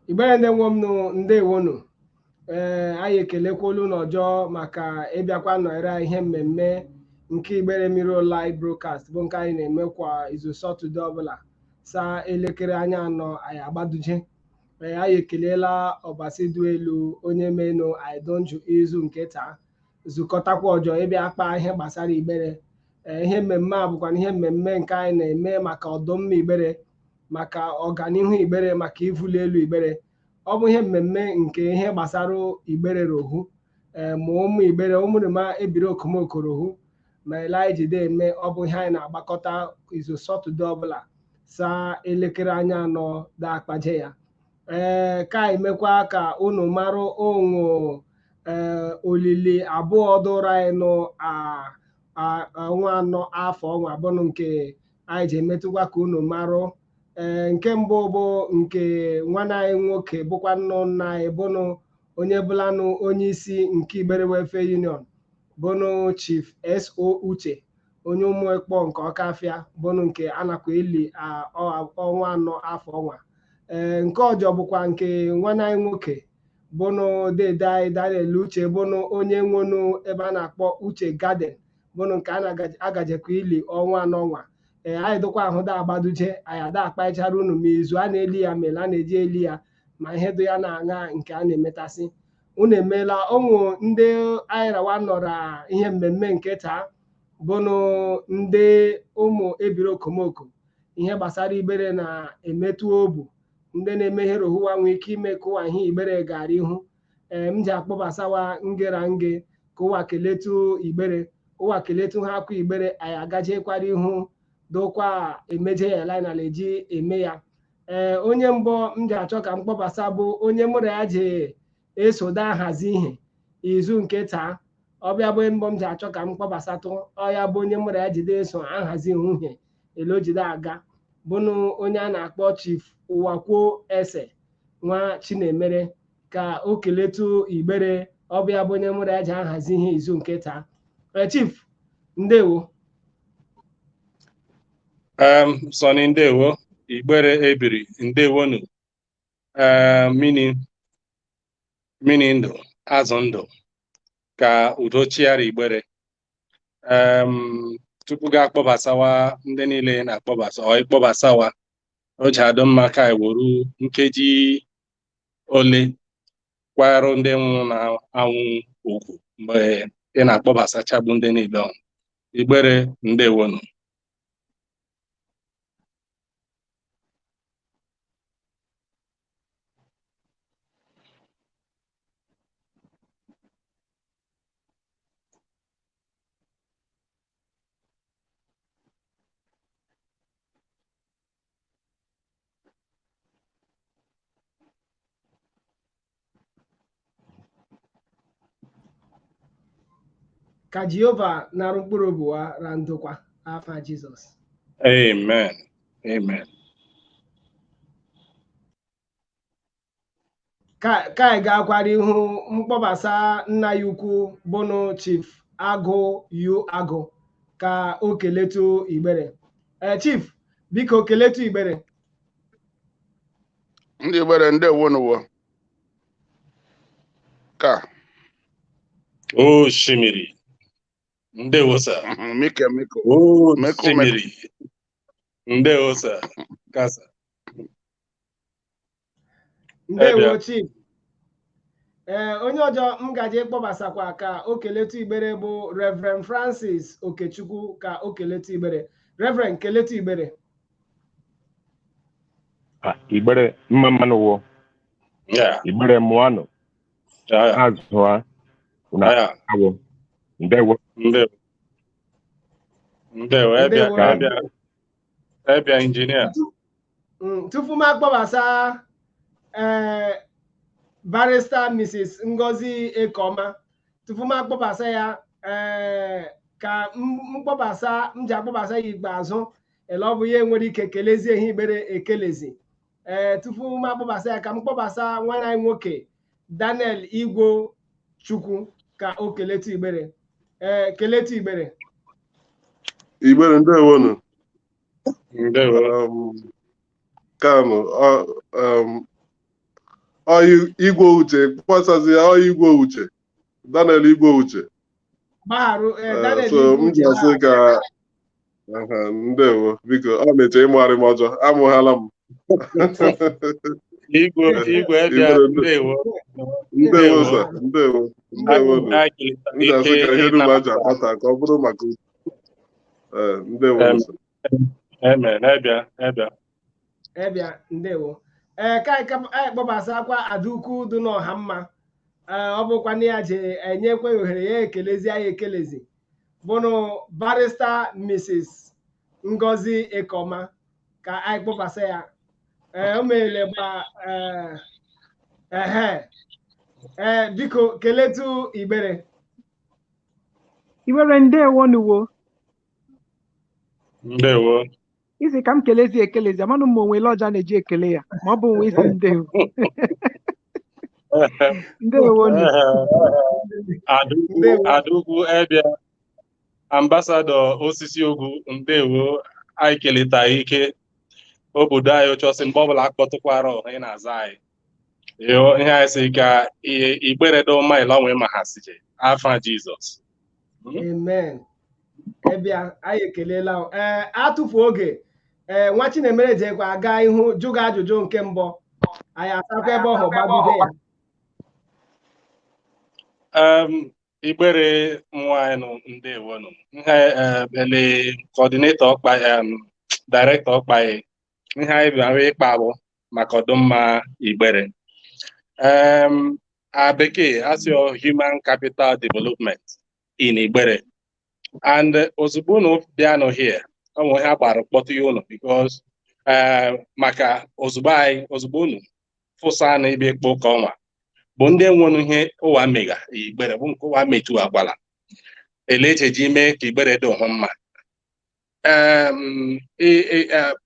Igbere ndị nwe m nụ ndewonu. Anyị ekelekwolu n'ọjọọ maka ịbịakwa nọrọ ihe mmemme nke Igbere Mirror Live Broadcast bụ nke anyị na-eme kwa izu Sọtọde ọbụla saa elekere anya anọ anyị agbaduje. Anyị ekelela ọbasi dị elu onye menụ anyị donju izu nke taa zukọtakwa ọjọọ ịbịa kpaa ihe gbasara Igbere. Ihe mmemme a bụkwa ihe mmemme nke anyị na-eme maka ọdọmma Igbere, maka ọganihu Igbere, maka ivuli elu Igbere. Ọ bụ ihe mmemme nke ihe gbasara Igbere rohu ma ụmụ Igbere ụmụrịma ebiri okomoko rohu ma ele anyị jide eme. Ọ bụ ihe anyị na-agbakọta izu Sọtọde ọbụla saa elekere anya anọ dakpaje ya. Ka anyị mekwa ka unu mara onwe olili abụọ dụrụ anyị ọnwa anọ afọ ọnwa abụọ nke anyị ji emetụkwa ka unu marụ. Nke mbụ bụ nke nwanne anyị nwoke bụkwa nnụ nna anyị bụnụ onye bụlanụ onye isi nke Igbere Welfare Union bụnụ Chief S.O. Uche onye ụmụ ekpọ nke Ọkafịa bụnụ nke anakwa eli ọnwa anọ afọ ọnwa. Nke ọjọọ bụkwa nke nwanne anyị nwoke bụnụ dede anyị Daniel Uche bụnụ onye nwonụ ebe a na-akpọ Uche Garden bụnụ nke a na-agajekwa ili ọnwa anọ ọnwa. Anyị dịkwa ahụ da agbaduje anyị ada akpachara unu ma izu a na-eli ya mere a na-eji eli ya ma ihe dị ya na-aṅa nke a na-emetasị. Unu emeela ụmụ ndị anyị rawa nọrọ ihe mmemme nke taa bụnụ ndị ụmụ ebiri okomoko ihe gbasara Igbere na-emetụ obu, ndị na-eme ihe rohuwa nwee ike ime ka ụwa ihe Igbere gara ihu. M ji akpọbasawa ngera nge ka ụwa keletu Igbere, ụwa keletu ha akwa Igbere anyị agajekwara ihu dokwa emeje ya ala na eji eme ya. Onye mbụ m ji achọ ka m kpọbasa bụ onye mụrụ ya ji esoda hazi ihe izu nke taa. Ọbịa bụ mbụ m ji achọ ka m kpọbasatụ ọya bụ onye mụrụ ya jide eso ahazi uhie elo jide aga bụnụ onye a na-akpọ Chief Ụwakwuo Ese nwa Chinemere ka o keletu Igbere. Ọbịa bụ onye mụrụ ya ji ahazi ihe izu nke taa. Chief, ndewo. Sọni ndewo, Igbere ebiri ndewonu. Mini ndụ azụ ndụ ka udo chiara Igbere. Tupu ga-akpọbasawa ndị niile na-akpọbasa ọ ịkpọbasawa o ji adọ mma ka iwuru nkeji ole kwarụ ndị nwụrụ na anwụ ugwu mgbe ị na-akpọbasachabụ ndị niile ọnụ. Igbere ndewonu. Ka Jehova narụ mkpụrụ obi wa ra ndokwa afa Jizọs. Amen. Amen. Ka anyị ga-akwara ihu mkpọbasa nna ya ukwu bụnụ Chief Agụ yu Agụ ka o keletu Igbere. Chief, biko keletu Igbere. Ndị Igbere ndewonu ka Oshimiri ndewo sir. Miko Oshimiri ndewo sir. Kasa ndewo Chief. Onye ọjọọ m gaje kpọbasakwa ka o keletu Igbere bụ Reverend Francis Okechukwu ka o keletu Igbere. Reverend, keletu Igbere. Igbere mma mmanụ wụ Igbere mụanụ azụa na awụ ndewo ebia injinia. Tupu m akpọbasa Barrister Mrs. Ngozi Ekoma, tupu m akpọbasa ya ka m ji akpọbasa ya ikpeazụ ele ọ bụ ya nwere ike kelezie ihe Igbere ekelezi. Tupu m akpọbasa ya ka m kpọbasa nwanne anyị nwoke Daniel Igwo Chukwu ka o keletu Igbere. Keletu Igbere. Igbere ndewonu. Ndewo. Kanu Igwe Uche kpọsazi ya Igwe Uche Daniel Igwe Uche so m ji asị ka ndewo biko ọ na-eche ịmụgharị m ọjọọ amụghala m Igwe bịa ndewo sa ndewo m ji asị ka ihe dum a ji akpata ka ọ bụrụ maka ndewo sa ebịa ndewo ka anyị kpọbasakwa Adauku dị n'ọha mma ọ bụkwa na ya ji enyekwa ohere ya ekelezi anyị ekelezi bụrụ barista Mrs. Ngozi Ekoma ka anyị kpọbasa ya o meele gba biko keletu Igbere ndewo nuwo ndewo isi ka m kelezi ekelezi amanụ m onwe ọja na-eji ekele ya ma ọ bụ nwe isi ndewo ndewo Adauku ebịa ambasadọ osisi ogwu ndewo anyị keleta ike obodo anyị ochọsị mgbe ọbụla akpọtụkwara ọha ị na-aza anyị ihe anyị si ka Igbere doma ilonwe ma ha sije afa Jizọs amen ebịa anyị ekelela atụfu oge nwa Chinemere jekwa aga ihu jụga ajụjụ nke mbụ anyị asakwa ebe ọhụ gbagide ya Igbere nwaanyị ndewonu ele coordinator ọkpa director ọkpa ihe anyị bịara ịkpa bụ maka ọdịmma Igbere bekee as your human capital development in Igbere and ozugbo unu bịanụ here onwe ha gbara kpọtụ ya unu because maka ozugbo unu fụsa na ebe kpọ ka ọnwa bụ ndị nwere ihe ụwa mega Igbere bụ nke ụwa metu agbala ele echeji ime ka Igbere dị ọhụ mma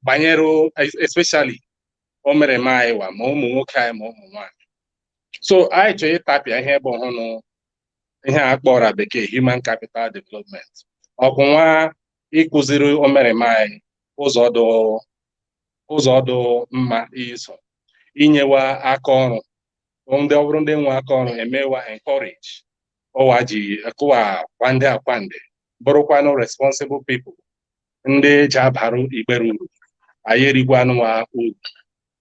banyere especially o mere m anyị wa ma ụmụ nwoke anyị ma ụmụ nwaanyị so anyị chọrọ ịtapịa ihe bụ ọhụrụ ihe a kpọrọ bekee human capital development ọkwụnwa ịkụziri o mere m anyị ụzọ dị mma iso inyewa aka ọrụ ndị ọ bụrụ ndị nwe aka ọrụ emewa encourage ụwa ji kụwa akwande bụrụkwanụ responsible people ndị ji abarụ Igbere uru anyị erigwanụwa uru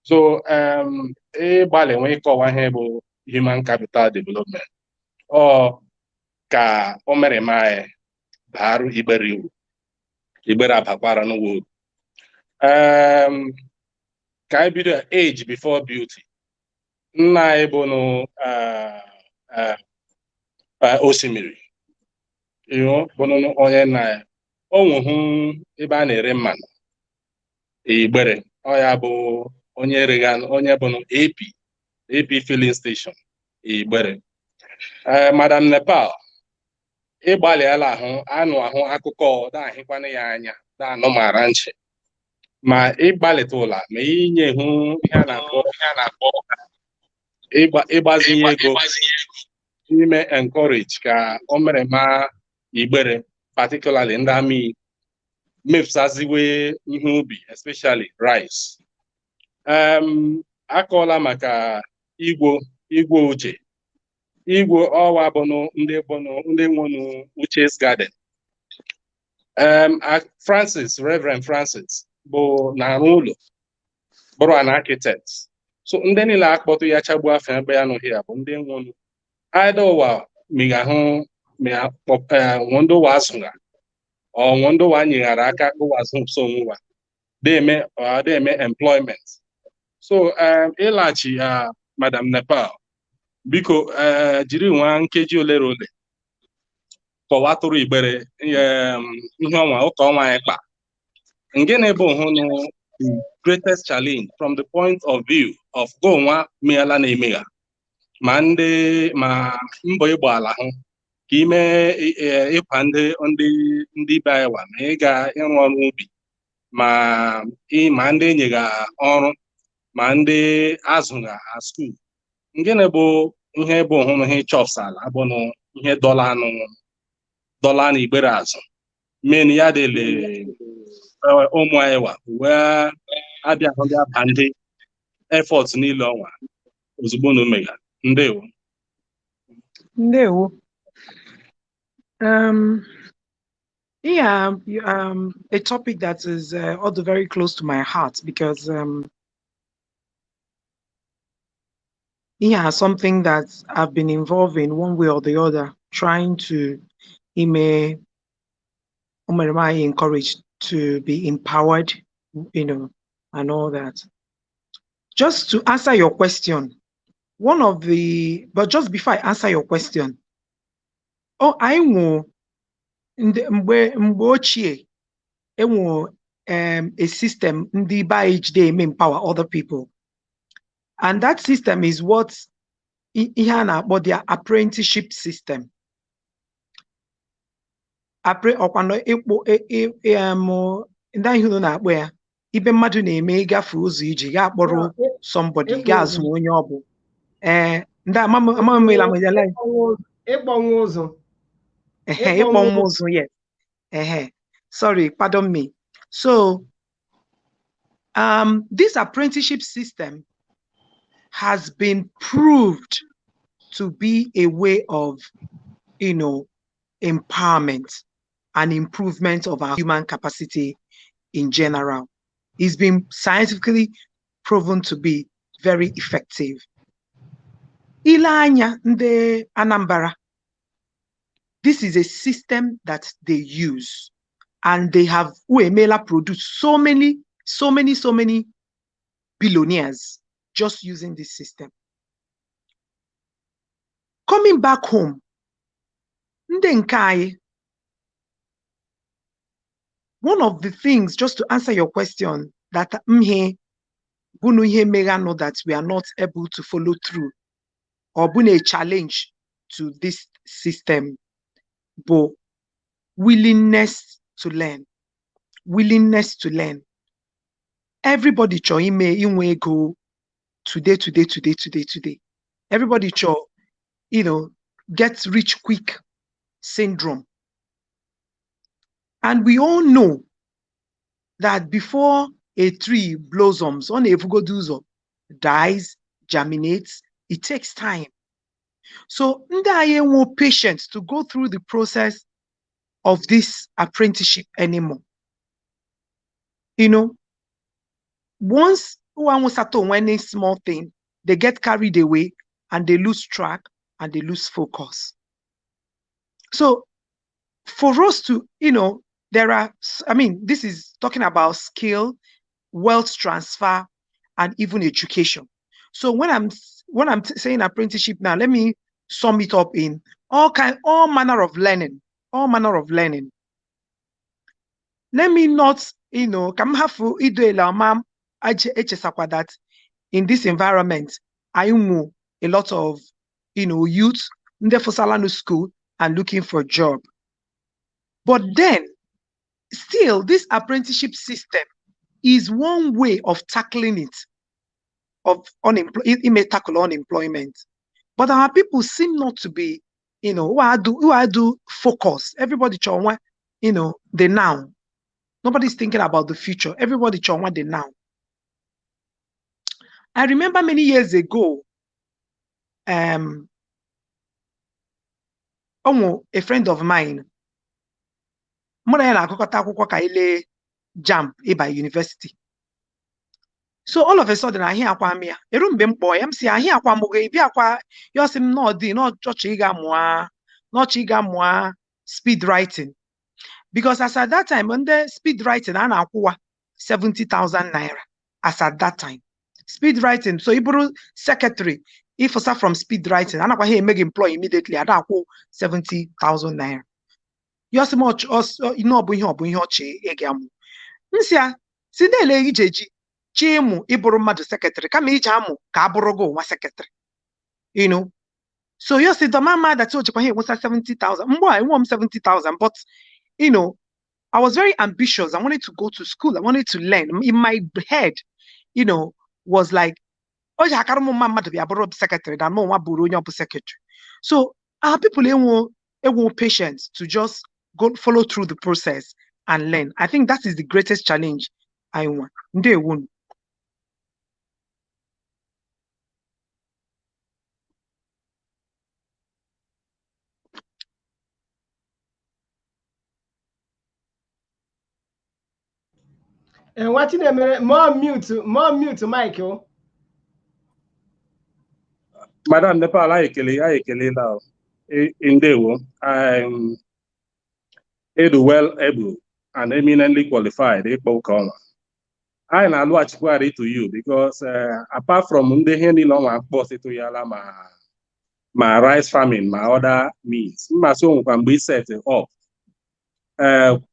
so ịgbalị nwe ịkọwa ihe bụ human capital development ọ ka o mere m anyị barụ Igbere uru Igbere abakwara n'ụwa uru ka anyị bido age before beauty nna anyị bụ osimiri bụrụ onye nna ya o nwehu ebe a na-ere mmanụ Igbere ọ ya bụ onye regan onye bụ AP filling station Igbere Madam Nepal ịgbalịala ahụ akụkọ dahịkwana ya anya daanụ mara nchi ma ịgbalịtụla ma inye hụ ihe a na-akpọ ịgbazinye ego ime encourage ka o mere ma Igbere particularly ndị amị mefụsaziwe ihe ubi especially rice akọọla maka igwe uche igwe ọwa bụnụ ndị nwenu Uche's Garden Reverend Francis bụ na-arụ ụlọ bụrụ an architect so ndị niile akpọtụ ya chagbu afọ ebe ya nọghị ya bụ ndị nwenu ụwa migahụ ndị ụwa azụga ọnwụ ndị ụwa nyeghara aka ụwa azụ onwe deme employment so ịlachi Madam Nepal biko jiri nwa nkeji ole na ole kọwatụrụ Igbere ihe ọnwa ụka ọnwa anyị kpa ngene bụ hụnụ the greatest challenge from the point of view of go nwa meela na-emegha ma mbọ ịgba ala hụ ka ime ịkwa ndị be anyị wa ma ịga ịrụ ọrụ ubi ma ndị enyegha ọrụ ma ndị azụgha skuul ngene bụ ihe bụ hụnụ ihe chọpsala abụnụ ihe dọla na Igbere azụ men ya dele ụmụ anyị wa wee abịa hụ ya ba ndị efọt niile ọnwa ozugbo na omega. Ndewo. Ndewo. Yeah, a topic that is also very close to my heart because yeah, something that I've been involved in one way or the other, trying to encourage to be empowered, and all that. Just to answer your question, but just before I answer your question, I know mgbe a system ndị by empower other people, and that system is what ihe a na-akpọ their apprenticeship system. Ọkwanụ ndị ihe nọ na-akpọ ya ibe mmadụ na-eme ịgafe ụzọ iji ga akpọrọ somebody ga-azụ onye ọ bụ ndị ịkpọnwụ ụzọ, yes. Sorry, pardon me. So this apprenticeship system has been proved to be a way of empowerment and improvement of our human capacity in general. It's been scientifically proven to be very effective. Ile anya ndị Anambra, this is a system that they use, and they have produced so many billionaires just using this system. Coming back home, ndị nke anyị, one of the things, just to answer your question, that that we are not able to follow through or a challenge to this system, but willingness to learn. Everybody go today. Everybody gets rich quick syndrome. And we all know that before a tree blossoms, on a vugoduzo dies, germinates, it takes time. So ndaye more patience to go through the process of this apprenticeship anymore. Once one any small thing, they get carried away and they lose track and they lose focus. So for us to, this is talking about skill, wealth transfer, and even education. So when I'm saying apprenticeship now, let me sum it up in all manner of learning. Let me not, that in this environment, I know a lot of, youth, in school and looking for a job. But then, still, this apprenticeship system is one way of tackling it, it may tackle unemployment. But our people seem not to be, who I do focus. Everybody, the now. Nobody's thinking about the future. Everybody, the now. I remember many years ago, a friend of mine, jump by university. So all of a sudden I hear me. I hear speed writing. Because as at that time, when the speed writing, I 70,000 naira. As at that time, speed writing. So Ibru secretary, if I start from speed writing, I make employee immediately. I 70,000 naira. You see much also Nsia, Sindele Ijeji, Chimu, Iburu Madu secretary, come each amu, Kaborogo was secretary. So you see the mama that told you was 70,000. I want 70,000, but I was very ambitious. I wanted to go to school. I wanted to learn. In my head, was like, oh, I can't mama to be a secretary, that more secretary. So our people want patience to just go follow through the process and learn. I think that is the greatest challenge I want. What in a more mute, Michael. Madam Nepal, I ekele now. Indewo, I'm well able and eminently qualified. I na-alụghachikwa to you because apart from ndị ihe niile ọnwa akpọsịtụ ya la ma rice farming ma other means mmasị onwekwa mgbe i set up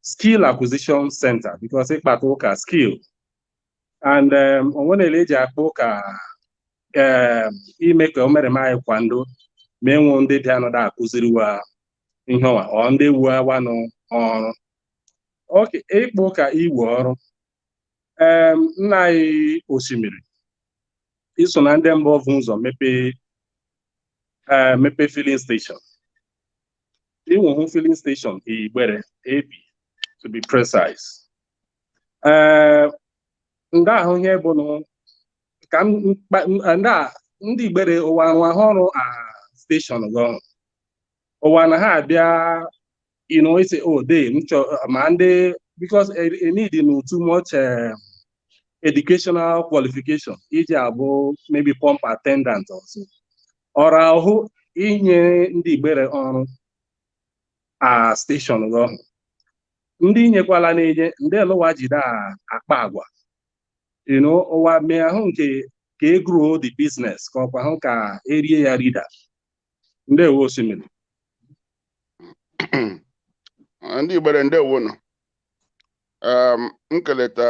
skill acquisition center because ịkpata ụka skill and onwe na-ele eji akpa ụka ime ka o mere m anyị kwando ma enwe ndị dị anọdụ akụziriwa ihe ọwa ọ ndị wuawanụ ọrụ oke ịkpa ụka iwe ọrụ nna anyị osimiri iso na ndị mbụ ọvụ ụzọ mepe filling station inwehu filling station Igbere AB to be precise ndị ahụ ihe bụ ka ndị Igbere ụwa ahụ ọrụ station gọọmenti ụwa na ha abịa ise day ma ndị because it need too much educational qualification iji abụ maybe pump attendant also ọrụ ahụ inye ndị Igbere ọrụ station gọọmenti ndị inyekwala na-enye ndị elụwa jide akpa agwa ụwa mee ahụ nke ka e grow the business ka ọkwa ahụ ka erie ya rida ndewo osimiri ndị Igbere ndewo nọ nkeleta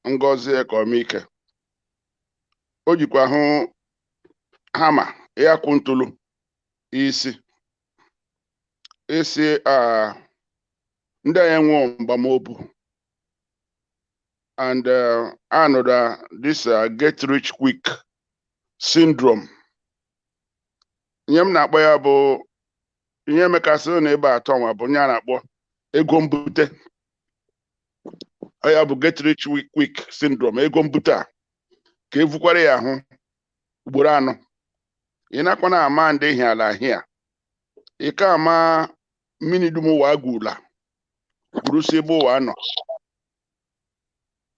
Ngozi Ekomike o jikwa hụ hama ya kwụ ntụlu isi ndị anyị nwụọ mgbamobu and another this get rich quick syndrome ihe m na-akpọ ya bụ ihe emekasịrị na ebe atọ nwa bụ nye a na-akpọ ego mbute ya bụ get rich quick syndrome ego mbute a ka evukwara ya ahụ ugboro anọ ị nakwa na ama ndị ihe ala ahịa ị ka ama mmiri dum ụwa agwụla gwurusi ebe ụwa anọ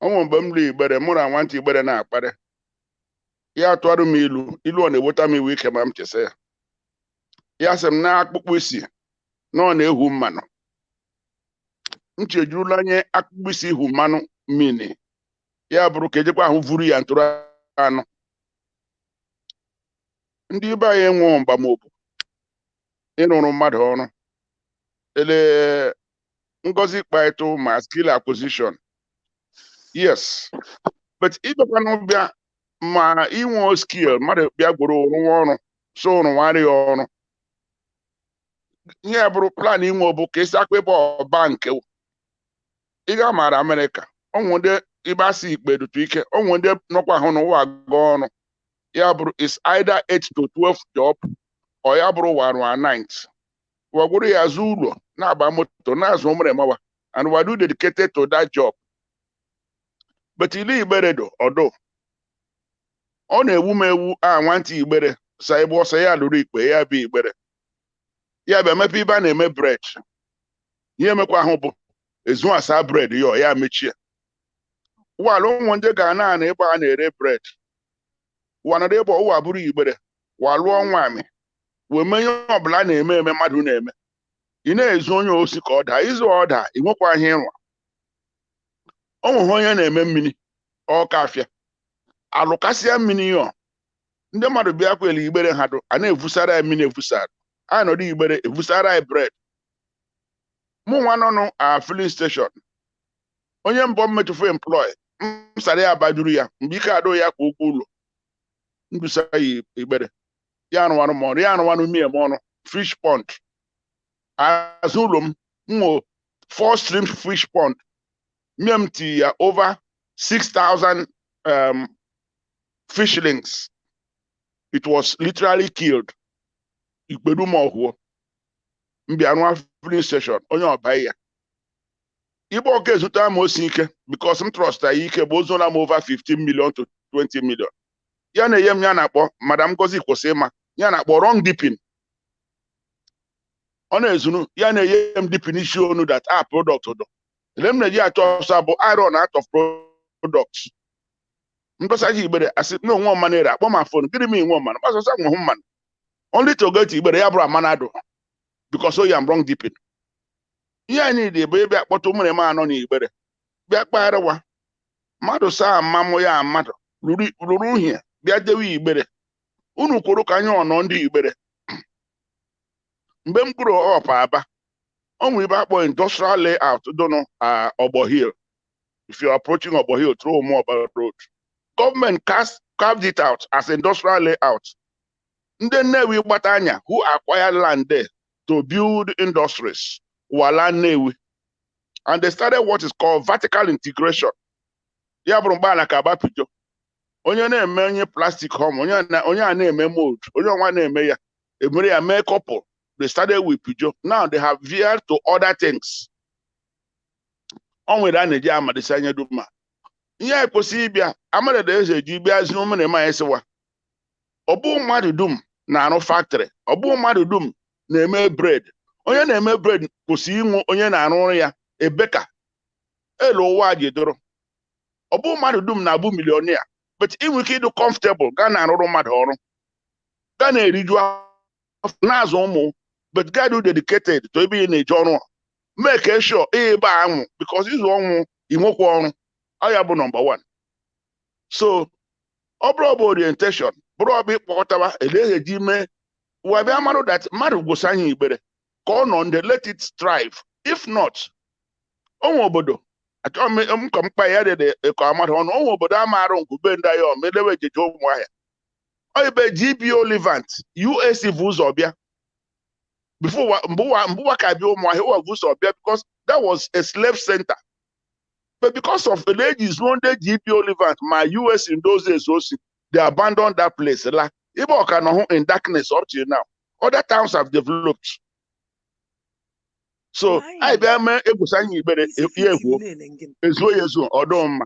ọnwụ mgbe m ri Igbere mụ na nwantị Igbere na-akparị ya tụọrụ m ilu ọ na-eweta m iwe ike ma m chesa ya ya sị m na akpụkpọ isi na ọ na-ehu mmanụ nchejurula anye akpụkpọ isi ihu mmanụ mmiri ya bụrụ ka ejekwa ahụ vuru ya ntụrụ anụ ndị ibe anyị enwe mgbamobu ịrụrụ mmadụ ọrụ ele Ngozi kpaịtụ ma skill acquisition yes but ịbịakwanụ bịa ma inwe skill mmadụ bịa gworo rụwa ọrụ so rụwarị ya ọrụ ihe bụrụ plan inwe bụ ka esi akpa ebe ọba nke ị ga-amara Amerịka ọnwụ ndị ibe asị ikpe dutu ike ọnwụ ndị nọkwa ahụ n'ụwa aga ọrụ ya bụrụ is either 8 to 12 job ọ ya bụrụ warụ 9 wagwuru ya azụ ụlọ na-agba moto na-azụ ụmụremawa and we do dedicated to that job but ile Igbere do ọdụ ọ na-ewu m ewu nwantị Igbere sa ebe ọsọ ya lụrụ ikpe ya bụ Igbere ya bụ emepe ibe a na-eme bred ihe emekwa ahụ bụ ezu asa bred ya mechie ụwalụ ụmụ ndị ga na ebe a na-ere bred wanara ebe ụwa bụrụ Igbere walụọ nwamị wee mee ihe ọbụla na-eme mmadụ na-eme ị na-ezu onye osi ka ọ daa ịzụ ọda ị nwekwa ihe ịrụa ọnwụhụ onye na-eme mmiri ọka afịa alụkasịa mmiri yọ ndị mmadụ bịa kwele Igbere ha dụ a na-evusara ya mmiri evusara a nọdụ Igbere evusara ya bred mụ nwa nọnụ filling station onye mbọ mmetụfu employ msara ya bajuru ya mgbe ike adụ ya kwa ụgwọ ụlọ ndusa ya Igbere ya arụwanụ m ọrụ ya arụwanụ mie m ọnụ fish pond azụ ụlọ m nwụ 4 stream fish pond mie m ti ya over 6,000 fishlings. It was literally killed. Igbedu m ọhụọ mbịanụ filling station onye ọba ya igbe ọka ezụta m osi ike because m trust ya ike bụ ozola m over 15 million to 20 million ya na-enye m ya na-akpọ Madam Ngozi kwụsị ịma ya na-akpọ wrong dipping ọ na-ezunu ya na-enye m dipping isi onu that product do Let me just about iron out of products. Because I said, no one man here. My phone, give me 1 man. Because I said, man. Only to go to Igbere, Abra Manado. Because so I'm wrong deep in. Yeah, I need the baby at what man on Igbere. Back by the one. Mado sa mamoya matter. Lulu here. Be the wee Igbere. Unu kuru kanyo on the Igbere. Mbem kuro up aba. We back for industrial layout. Don't know Obo Hill. If you're approaching Obo Hill, through more about road. Government carved it out as industrial layout. Then Newi Batanya, who acquired land there to build industries, Wala Newi. And they started what is called vertical integration. Yabrumba Kabapijo. Onye na-eme plastic home, onye na-eme mold, onye nwa na-eme ya. Emere ya mee couple. They started with Pijo. Now they have veered to other things. On with an idea, Madisanya Duma. Yeah, Posibia, Amada de Jibia Zuman and Maesawa. Obu Madudum, Nano factory. Obu Madudum, name bread. Onye name bread, Posimu, Onye Anoria, a baker. Hello, Wadi Doro. Obu Madudum Nabu millionaire. But if we can do comfortable, Ghana and Romadoro. Ghana Ridua of Nazomo, but God who dedicated to be in a journal. Make sure, because this one, I am number one. So, overall orientation, probably whatever, a little Jimmy, whoever man that Maru go sign Igbere, call on the let it strive. If not, Omobodo, I told me, compare the Kamat on Omoboda Maron, Kubenda, Medewe Joe Wire. I be GPO Levant, US Vuzobia. Before Mbouakabi Omo, Vuzobia, because that was a slave center. But because of the ladies, one day GPO Levant, my US in those days also, they abandoned that place. Like, even in darkness up to now. Other towns have developed. So, I be a man able to say, Yezu, or don't,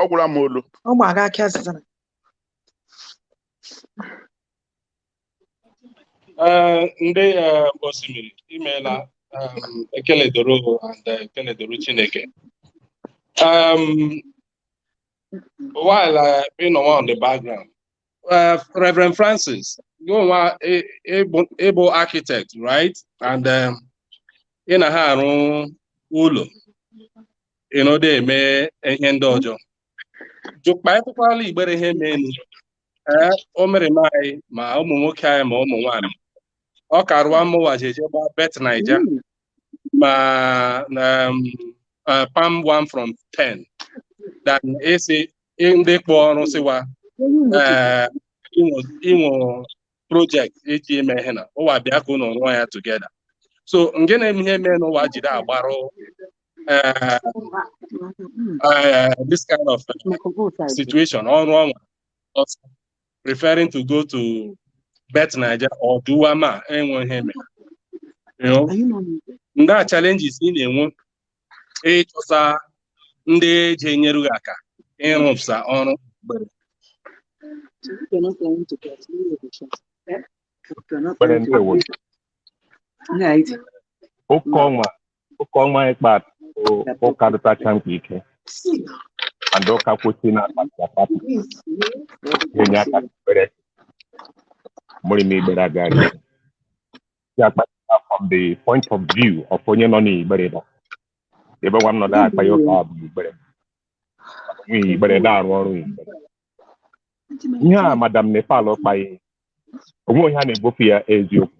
Oguramolo. Oh my God, Cassidy. Nde Osimiri, imela ekele doro and ekele doro Chineke. While on the background, Reverend Francis, you are able architect, right? And in a haru ulo, they may endojo. Jukpaitali Igbere hemeni, omere mai ma umumokai ma umumwani. Ọkarwa mụwa jeje gba bet Naija ma palm 1 from 10 that esi ndị kpọ ọrụ siwa inwe project eji eme ihe na ụwa bịa ka ụnụ rụọ ya together. So nge na-eme ihe mee n'ụwa jide agbarụ this kind of situation ọrụ ọnwa preferring to go to bet Naija or Duwama enwe ihe ndị challenges ị na-enwe ịchọsa ndị eji enyere gị aka ịrụpụta ọrụ ụkọ ọnwa ịkpa ụkarịtacha mkpa ike and ụka kwụsị na akpati enye aka Igbere mụrụ m Igbere agaghị from the point of view of onye nọ n'Igbere bụ ebe nwa m nọ na-akpa ya ụka bụ Igbere nwunye Igbere na-arụ ọrụ Igbere ihe a Madam Nepal kpaghị onwe onye a na-egbofu ya eziokwu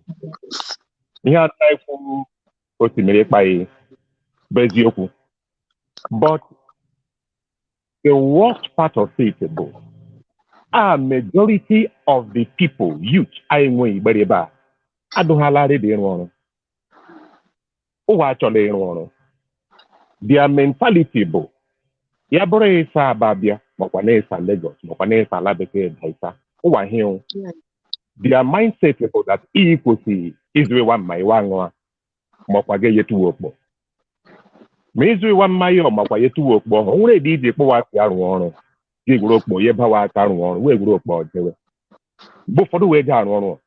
ihe a na-ekwu Osimiri kpaghị bụ eziokwu but the worst part of it bụ a majority of the people youth anyị nwe Igbere ebe a adụghalarị dị ịrụ ọrụ ụwa achọrọ ịrụ ọrụ their mentality bụ ya bụrụ ịsa Aba bịa makwa na-esa Lagos makwa na-esa ala bekee daisa ụwa hiụ their mindset bụ that ị kwesịrị izụwa mma iwe aṅụa makwa ga yetuwe okpo ma izụwa mma ya makwa yetuwe okpo ọhụ nwere ede iji kpụwa aka arụ ọrụ ga egwuru okpo ya bawa aka arụ ọrụ wee gwuru okpo jewe mgbe ụfọdụ wee ga arụ ọrụ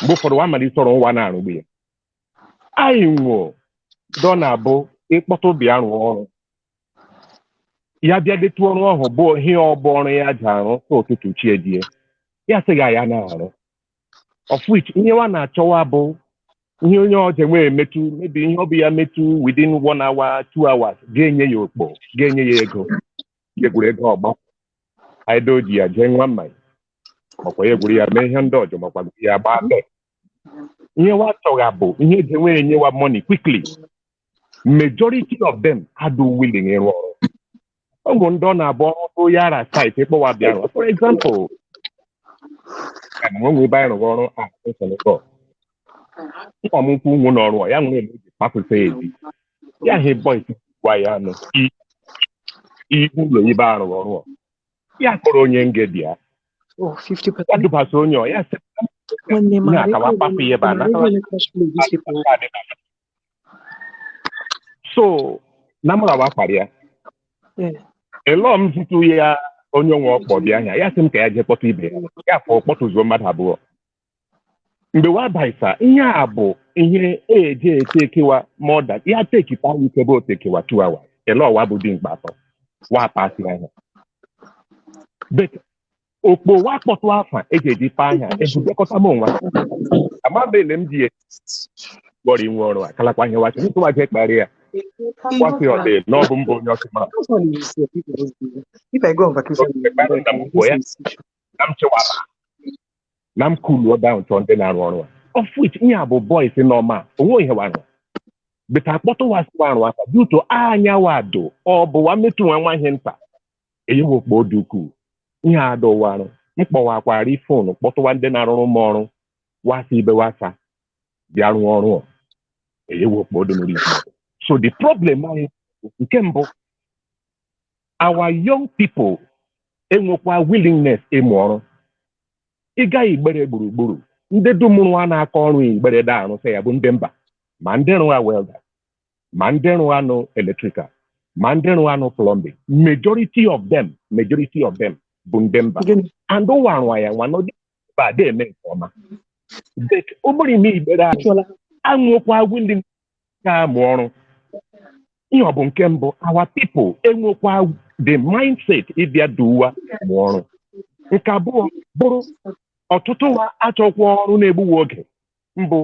mgbe ụfọdụ wa malite ọrụ nwa na-arụgbu ya anyị nwụ dọ na-abụ ịkpọtụ bịa rụọ ọrụ ya bịa detu ọrụ ahụ bụ ihe ọbụ ọrụ ya ji arụ ka ụtụtụ chie die ya sịghị ya na-arụ of which ihe wa na-achọwa bụ ihe onye ọjọọ nwee emetụ mebi ihe ọ bụ ya metụ within 1 hour 2 hours ga-enye ya okpo ga-enye ya ego egwuru ego ọgba aido ji ya jee nwa mmanya makwa ya egwuru ya mee ihe ndị ọjọọ makwa ya gbaa be ihe wa chọga bụ ihe eji nwee enyewa money quickly. Majority of them adụ willing ịrụ ọrụ ọ bụ ndị ọ na-abụ ọrụ yara site ịkpọwa bịa. For example, nwe ebe anyị rụrụ ọrụ nna m ukwu nwụ n'ọrụ ya nwere ebe papụta ezi ya he boys gwa ya nụ ihu ụlọ ebe a rụrụ ọrụ ya kpọrọ onye ngedi ya ya dụbasa onye ya sị ya akawa papụ ihe ebe a so na mụra wakpara ya elọ m zụtụ ya onye nwe ọkpọ bịa anya ya sị m ka ya jee kpọta ibe ya fọ kpọtụzuo mmadụ abụọ mgbe wa baisa ihe a bụ ihe eji etekewa mọda ya tekita ike bụ otekewa 2 hours elọ wa bụ dị mkpa atọ wa pasi anya but okpo wa kpọtụ afa eji eji pa anya ebudekọta m onwe amabele m ji gbọrọ inwe ọrụ a kalakwa ihe wachi ntụwa je kparị ya kwasị ọdị n'ọbụ mbụ onye ọkụma If I go on vacation, na m chewara na m kuluo down chọọ ndị na-arụ ọrụ a of which ihe a bụ boys nọma onwe ihe warụ beta akpọtụ wasịwa arụ aka duto anya wado ọ bụ wa metụ nwa ihe nta eyiwe okpo dị ukwuu ihe adọwarụ mkpọwakwara fonu kpọtụwa ndị na-arụrụ m ọrụ wasị ibe wasa bịa rụọ ọrụ eyiwe okpo dị n'ụlọ isi. So the problem anyị nke mbụ our young people enwekwa willingness ịmụ ọrụ ịga Igbere gburugburu ndị dumụrụ a na-akọ ọrụ Igbere daarụ sị ya bụ ndị mba ma ndị rụwa welder ma ndị rụwa nụ electrical ma ndị rụwa nụ plumbing majority of them bụ ndị mba and ụwa rụwa ya nwa n'ụdị mba dị eme nke ọma but ụgbọrọ ime Igbere anwekwa willing ka amụ ọrụ ihe ọ bụ nke mbụ our people enwekwa the mindset ịbịa duwa mụ ọrụ. Nke abụọ bụrụ ọtụtụ wa achọkwa ọrụ na-egbuwa oge mbụ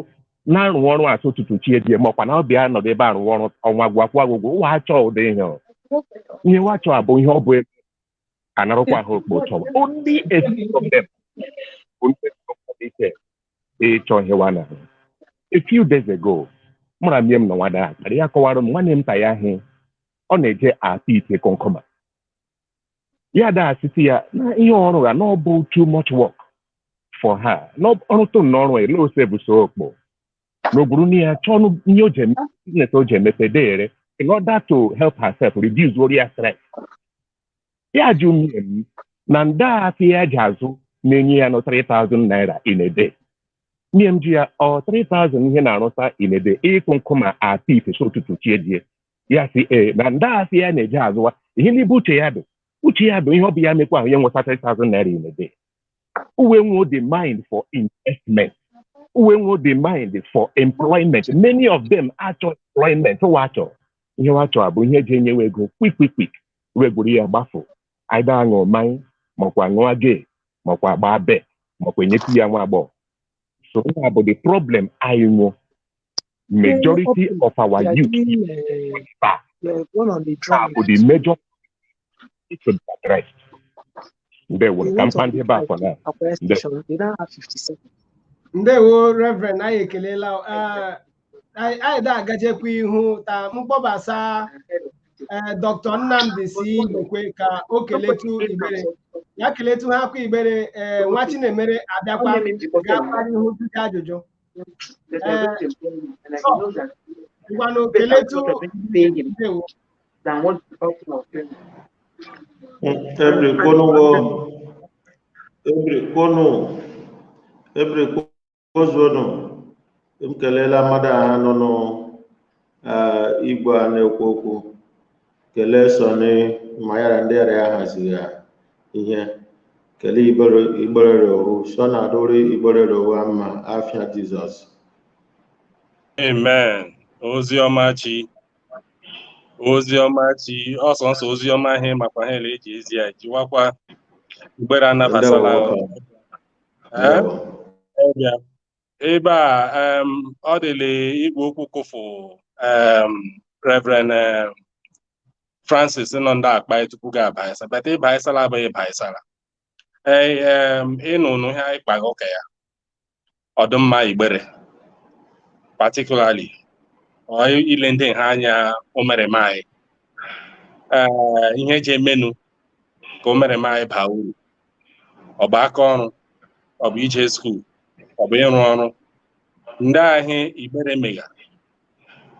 na-arụ ọrụ asụ ụtụtụ chi edie makwa na ọbịa nọdụ ebe arụ ọrụ ọnwa gwakwa agwụgwọ ụwa achọ ụdị ihe wachọ abụ ihe ọ bụ ego anarụkwa ha okpo chọwa only a few of them bụ ndị ịchọ ihe wa na a few days ago mụra mie m na nwada akara ya kọwara m nwanne m ta ya ahị ọ na-eje apị ite kọnkọma ya da asịtị ya na ihe ọrụ ya na ọ bụ too much work for her n'ọrụ tụ n'ọrụ ele ose bụ so okpo n'ogburu na ya chọọ ihe business o ji emepe dere in order to help herself reduce worry stress ya jụ m na ndị asị ya ji azụ na-enye ya no 3,000 naira in a day nye m ji ya 3,000 ihe na-arụta in a day ịkụ nkụma apị ife so ụtụtụ chie die ya si na ndị asị ya na-eji azụwa ihe n'ibe uche ya bụ ihe ọ bụ ya mekwa ahụ ya nweta 3,000 naira in a day. Uwe nwo the mind for investment. Uwe nwo the mind for employment. Many of them achọ employment wachọ ihe wachọ abụ ihe ji enyewe ego quick wegburu ya gbafu aida aṅụ mmanya makwa ṅụọ gee makwa gbaa be makwa enyetụ ya nwa agbọghọ. So that bụ the problem I know. Majority of our youth bụ the major to be addressed. They will campaign back for that. Ndewo Reverend anyị ekelela anyị da-agachekwa ihu ta mkpọbasa Dr. Nnamdi si ekwe ka o keletu Igbere ya keletu ha kwa Igbere nwa Chinemere abịakwa ga-akpara ihu dịka ajụjụ ngwanụ keletu ndewo every kozono kelela mmadụ ahụ nọ n'igwe a na-ekwu okwu kelee Sọnị ma ya na ndị ara ya haziri ihe kelee Igbere rowu so na adori Igbere rowu mma afia Jizọs. Amen. Ozi ọma chi. oziọma chi ọsọnsọ oziọma ihe makwa ha ele eji ezi ya jiwakwa Igbere anabasala ndewo ọbịa ebe a ọ dịle igwe okwu kụfụ Reverend Francis nọ ndị akpa tupu ga abaịsa bata ịbaịsala abụghị ịbaịsala ịnụ ihe anyị kpaga ụka ya ọdụmma Igbere particularly ile ndị ha anya o mere m anyị ihe eji emenu ka o mere m anyị baa uru ọ bụ aka ọrụ ọ bụ ije skuul ọ bụ ịrụ ọrụ ndị ahụ Igbere mega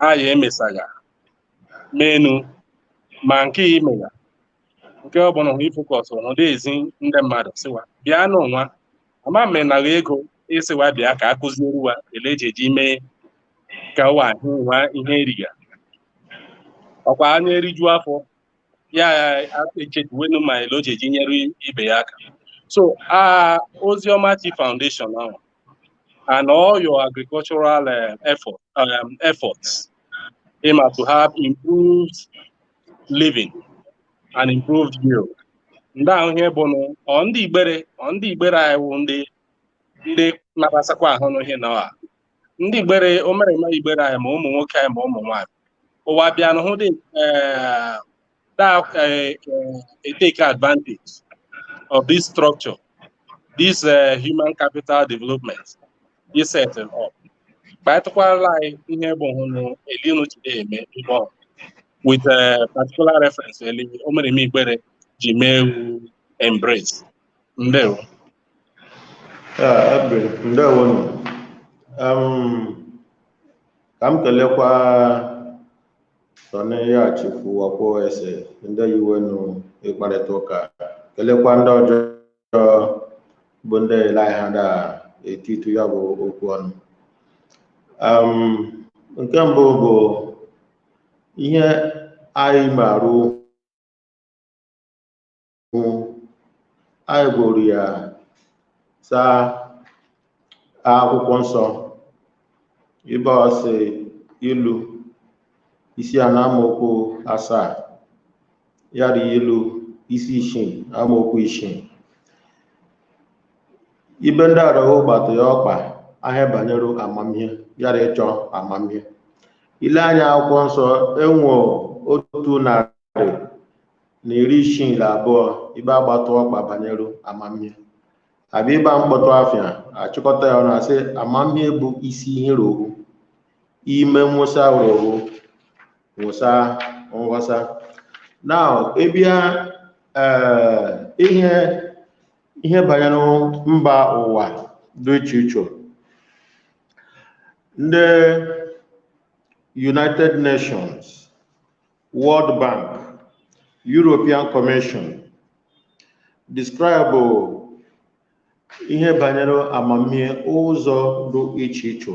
anyị emesaga menu ma nke imega nke ọ bụla ifokọs hụdị ezi ndị mmadụ sịwa bịa n'ụwa ama menaghị ego ịsịwa bịa ka akụziere wa ele eji eji mee ka ụwa ahụ nwa ihe eriga ọkwa anya eriju afọ ya echetuwenu ma ele oji eji nyere ibe ya aka so Ozioma Tea Foundation ahụ and all your agricultural efforts aim to have improved living and improved yield. Ndị ahụ ihe bụ ndị Igbere anyị wụ ndị nabasakwa ahụ n'ihe na ndị Igbere o mere ma Igbere anyị ma ụmụ nwoke anyị ma ụmụ nwaanyị ụwa bịa na hụ dị take advantage of this structure, this human capital development is set up. Kpatụkwala anyị ihe bụ hụnụ elinu chide eme ibe ọhụrụ with a particular reference o mere m Igbere ji mee embrace ndewo ndewo ka m kelekwa Sọnị ya Chifu ọkpụ ese ndị yiwenu ịkparịta ụka kelekwa ndị ọjọọ bụ ndị ele ha da etitu ya bụ okwu ọnụ nke mbụ bụ ihe anyị marụ anyị gwuru ya saa akwụkwọ nsọ ibe ọsị ilu isi anọ amaokwu 7 yari ilu isi 6 amaokwu 6 ibe ndị arahụ gbata ya ọkpa ahịa banyere amamihe yara ịchọ amamihe ile anya akwụkwọ nsọ enwe 162 ibe agbata ọkpa banyere amamihe abịa ịba mkpọtụ afịa achịkọta ya ọnụ asị amamihe bụ isi ihe rohu ime nwụsa rohu nwụsa nghọsa now ịbịa ihe banyere mba ụwa dị iche iche ndị United Nations, World Bank, European Commission describe ihe banyere amamihe ụzọ dị iche iche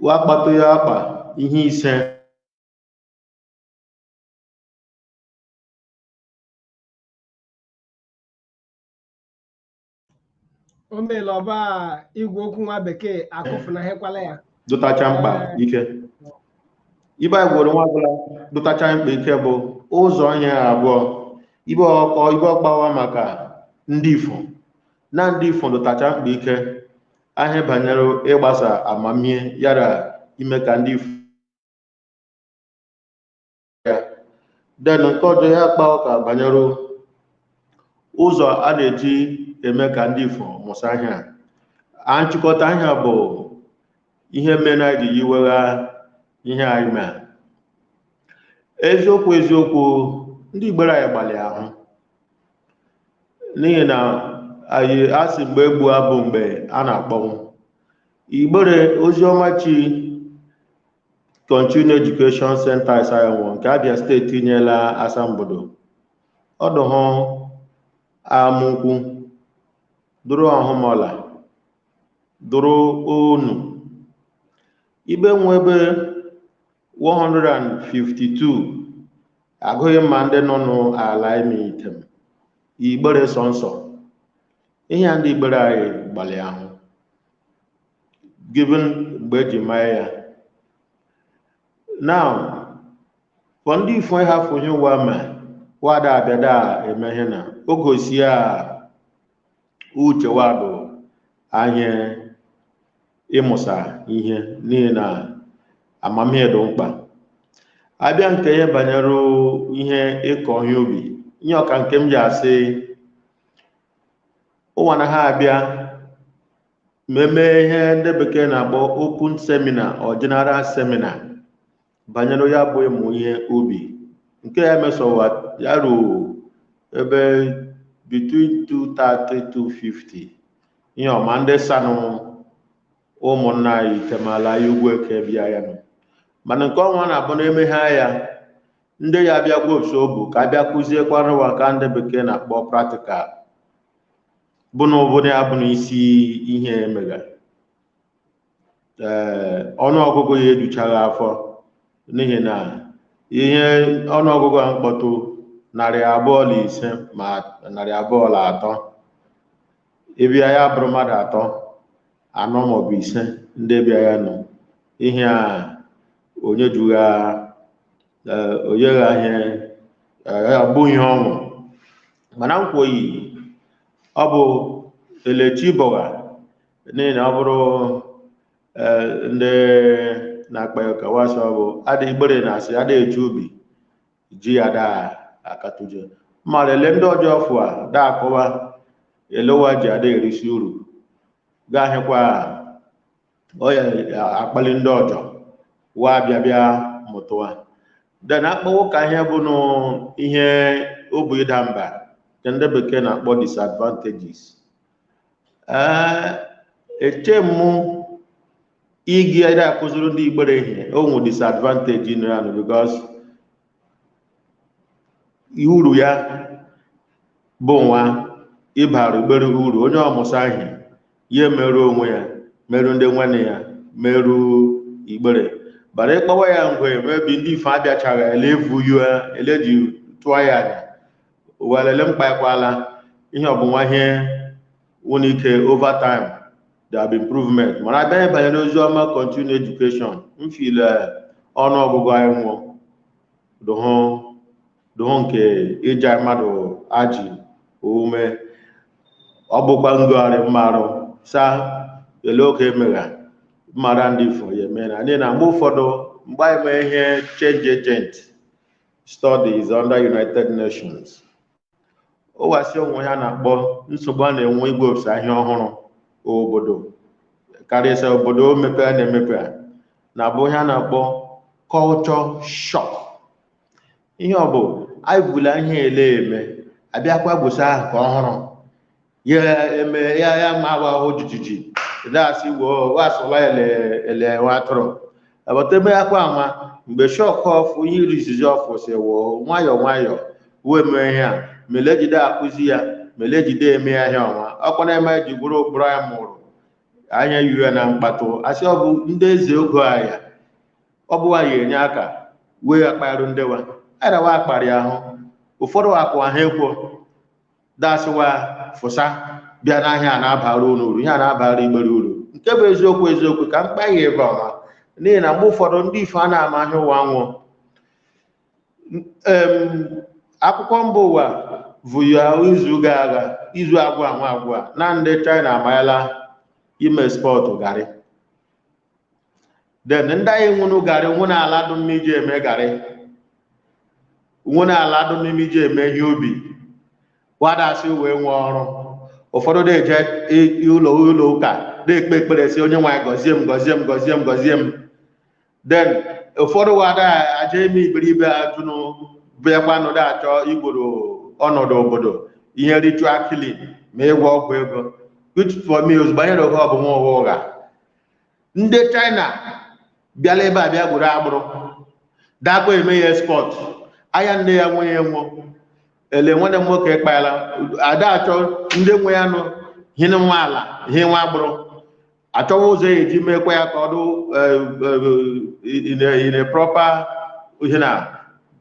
wakpatụ ya akpa ihe ise o meela ọba igwe okwu nwa bekee akụfunahekwala ya dụtacha mkpa ike ibe anyị gworo nwa ọbụla dụtacha mkpa ike bụ ụzọ ihe abụọ ibe ọkpawa maka ndị Ifo na ndị Ifo dụtacha mkpa ike ahịa banyere ịgbasa amamihe yara ime ka ndị Ifo ya den nke ọjọọ ya kpa ụka banyere ụzọ a na-eji eme ka ndị Ifo mụsa ahịa nchịkọta ahịa bụ ihe mere na ji yiwegha ihe anyị mee eziokwu ndị Igbere anyị gbalị ahụ n'ihi na anyị asị mgbe egbu abụ mgbe a na-akpọnwụ Igbere Ozioma Chi Continuing Education Center Isayanwo nke Abia steeti nyela asambodo ọdụhụ amụkwu dụrụ ọhụmọla dụrụ onu ibe nwebe 152 agụghị mma ndị nọ n'ala ime item Igbere sọnsọ ihe ndị Igbere anyị gbalị ahụ given mgbe eji mee ya now for ndị ifo ha fonye wa ma wada abịada eme ihe na ogosi a uche wado anya ịmụsa ihe n'ihi na amamihe dị mkpa. Abịa nke ihe banyere ihe ịkọ ihe ubi, ihe ọka nke m ji asị ụwa na ha abịa mmemme ihe ndị bekee na-akpọ open seminar or general seminar banyere ya bụ ịmụ ihe ubi nke ya mesowa ya ruo ebe between 230 to 50 ihe ọma ndị sanụ ụmụnna anyị temala ya ugwu eke bịa ya nọ mana nke ọnwa na-abụ n'eme ha ya ndị ya abịa gwoso obu ka abịa kụziekwa ụwa ka ndị bekee na-akpọ practical bụ na obodo ya bụ n'isi ihe emega ọnụọgụgụ ya educhaghị afọ n'ihi na ihe ọnụọgụgụ a mkpọtụ 250 ma 203 ịbịa ya bụrụ mmadụ 3 4 maọbụ 5 ndị bịa ya nọ ihe a onye jugha oyegha ihe abụ ihe ọṅụ mana nkwoyi ọ bụ elechi bọga n'ihi na ọ bụrụ ndị na-akpa ka wasọ bụ adị Igbere na-asị ada eji ubi ji ya da akatuje ma lele ndị ọjọọ fụ a da akọwa elewa ji ada erisi uru ga-ahịkwa ọya akpali ndị ọjọọ wa bịa mụtụwa de na akpọwo ka ihe bụ n'ihe obu ịda mba nke ndị bekee na-akpọ disadvantages. Eche mụ igi ada akụziri ndị Igbere ihe onwe disadvantage nọ ya nụ because uru ya bụ nwa ịbara Igbere uru onye ọmụsa ihe ya merụ onwe ya merụ ndị nwanne ya merụ Igbere bara ịkpọwa ya ngwe mebi ndị ife abịachaghị elevu ya eleji tụọ ya anya welele mkpakwala ihe ọbụnwa ihe nwere ike over time there be improvement mana abịa banyere ozi ọma continue education mfile ọnụọgụgụ anyị nwụọ dụhụ nke ịja mmadụ ajị ume ọ bụkwa ngụgharị mmarụ sa ele oge emegha mmara ndị ifo ya eme na anyị na mgbe ụfọdụ mgbe anyị mee ihe change agent studies under United Nations o wasi onwe ya na-akpọ nsogbu a na-enwe igwe obodo ahịa ọhụrụ obodo karịsịa obodo o mepee na-emepe na-abụ ihe a na-akpọ culture shock. Ihe ọ bụ anyị bụla ihe eme abịakwa gbosa ahụ ka ọhụrụ ya eme ya ma ahụ jijiji dasị wasụla ele watụrụ abatebe akwa ama mgbe shock ọfụ ihe irizizi ọfụ si wụọ nwayọọ wee mee ihe a melejide akụzi ya melejide eme ya ihe ọnwa ọkwa na-eme ji gwuru okporo ya mụrụ anya yue na mkpatụ asị ọ bụ ndị eze oge ahịa ọ bụ anyị enye aka wee akparụ ndewa arawa akparị ahụ ụfọdụ akụ ahụ ekwo dasịwa fụsa bịa n'ahịa na-abara uru ihe a na-abara Igbere uru nke bụ eziokwu ka mkpa ya ebe ọma n'ihi na mgbe ụfọdụ ndị ifo a na-ama ahịa ụwa nwụ akụkọ mba ụwa bụ ya izu agwa na ndị China amanyela ime spọtụ garị den ndị anyị nwụrụ garị nwụ na ala dụ mmiri ji eme garị nwụ na ala dụ mmiri ji eme ihe ubi wadasị wee nwee ọrụ ụfọdụ na-eje ụlọ ụka na-ekpe ekpere si onye nwanyị gọzie m den ụfọdụ wada aja eme iberibe ajụnụ bịakwanụ achọ igboro ọnọdụ obodo ihe ritual killing ma ịgwọ ọgwụ ego which for me ozugbo anyị rụghị ọ bụ nwa ụwa ụgha. Ndị China bịala ebe a bịa gburu agbụrụ dakwa eme ya export anya nne ya nwe ya nwụọ ele nwanne m nwoke kpala ada achọ ndị nwe ya nụ hine nwa ala ihe nwa agbụrụ achọwa ụzọ ya eji mekwa ya ka ọ dị in a proper ihe na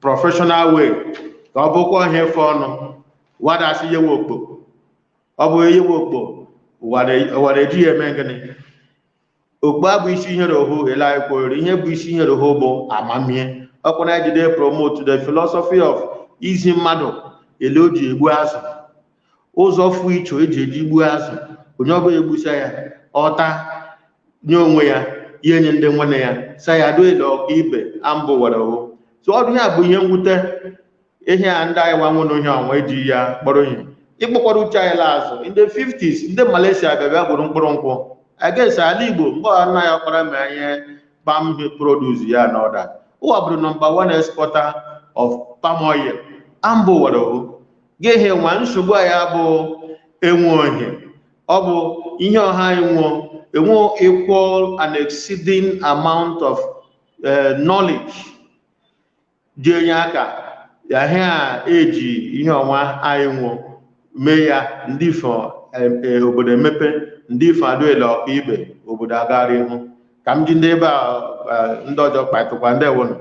professional way ka ọ bụkwa ihe fe ọnụ wadasị yewe okpo ọ bụ yewe okpo ụwa na-eji ya eme gịnị okpo abụ isi ihere ohu ele anyị kwere ihe bụ isi ihere ohu bụ amamihe ọkwa na-ejide promote the philosophy of izi mmadụ ele o ji egbu azụ ụzọ fụ icho eji eji gbuo azụ onye ọbụla egbusa ya ọta nye onwe ya ihe nye ndị nwanne ya sa ya doele ọka ibe ambụ were o so ọdụ ya bụ ihe mwute ihe a ndị anyị nwanwe na ihe ọnwa eji ya kpọrọ ihe ịkpọkwara uche anyị la azụ ndị 50s ndị Malaysia bịabịa gburu mkpụrụ nkwụ against ala Igbo mgbe nna ya kpara ma ihe palm produce ya na ọda ụwa bụrụ #1 exporter of palm oil ambụ were o ga-ehe nwa nsogbu anyị bụ enwe ohe ọ bụ ihe ọha enwe equal and exceeding amount of knowledge ji enye aka ya a eji ihe ọnwa anyị mee ya ndị ifo obodo emepe ndị ifo adụele ọka ibe obodo agara ihu ka m ji ndị ebe a ndị ọjọọ kpatụkwa ndị ewonu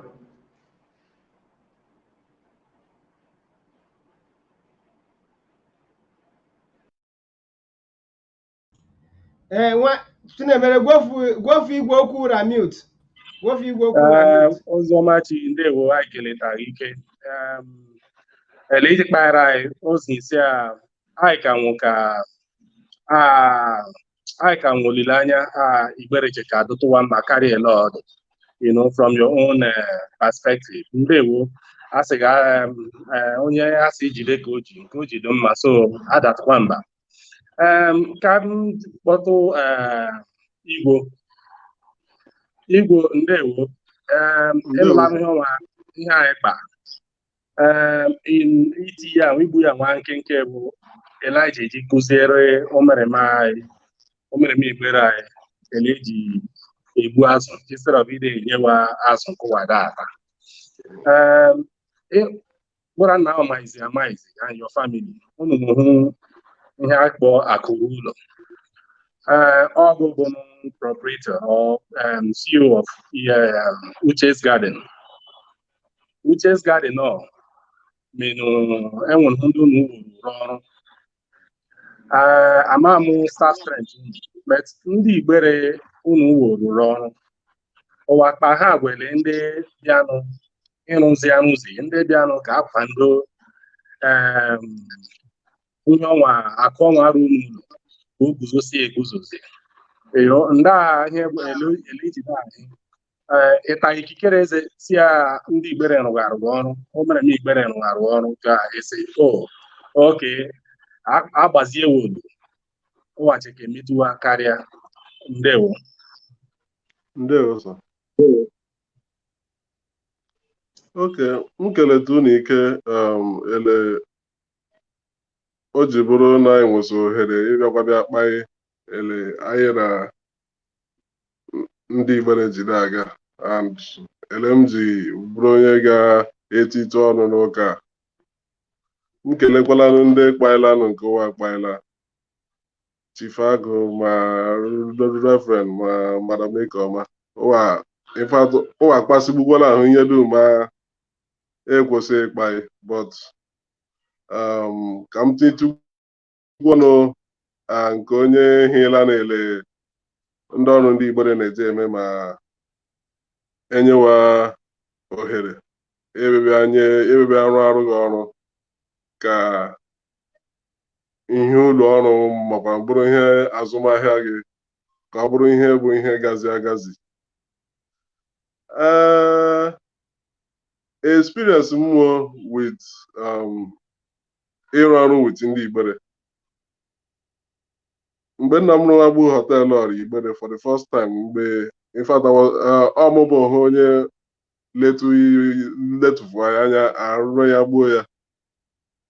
Chinemere gwofu igwe okwu ramute gwofu igwe okwu ramute Ozomachi ndewo anyị keletara ike ele iji kpara anyị ozi isi a anyị ka nwe olileanya Igbere ka adụtụwa mma karịa ele ọdụ from your own perspective. Ndewo asị ga onye asị jide ka oji nke o jide mma so adatụkwa mba ka m kpọtụ Igbo ndewo ịlụla ihe ọnwa ihe anyị kpa iti ya igbu ya nwa nkenke bụ Elijah eji kụziere omereme Igbere anyị ele eji egbu azụ instead of ide enyewa azụ nkụwada ata gwara nna amaizi and your family unu hụ ihe akpọ akụrụ ụlọ ọ bụ proprietor or CEO of Uche's Garden ọ menụ enwere ndị unu rụrụ ọrụ ama m staff strength but ndị Igbere unu rụrụ ọrụ ụwa kpa ha gwere ndị bịanụ ịrụzi ndị bịanụ ka akwado ihe ọnwa akụ ọnwa arụ n'ụlọ ka o guzosi eguzozi ndị a ihe ejide anyị ịta ikikere eze si ya ndị Igbere rụgharị ọrụ omereme Igbere rụgharị ọrụ ka esi oke agbazie wodo ụwachi ka emetụwa karịa ndewo sọ oke m keleta unu ike ele o ji bụrụ na anyị nwesị ohere ịbịakwa bịa kpaị ele anyị na ndị Igbere jiri aga and ele m ji bụrụ onye ga-etite ọnụ n'ụka m kelekwala ndị kpaịlanụ nke ụwa kpaịla Chief Agụ ma Reverend ma Madam Ekoma ụwa kpasịgbukwala ahụ ihe dum ma ekwesịghị ịkpaị but ka m titụkwọnụ nke onye hila na-ele ndị ọrụ ndị Igbere na-eji eme ma enyewa ohere ebebe arụ arụghị ọrụ ka ihe ụlọ ọrụ makwa bụrụ ihe azụmahịa gị ka ọ bụrụ ihe bụ ihe gazi agazi experience mmụọ with ịrụ ọrụ with ndị Igbere mgbe nna m rụwa gbuo họteelụ ọrụ Igbere for the first time mgbe ọmụbụ ha onye letufu anya arụrụ ya gbuo ya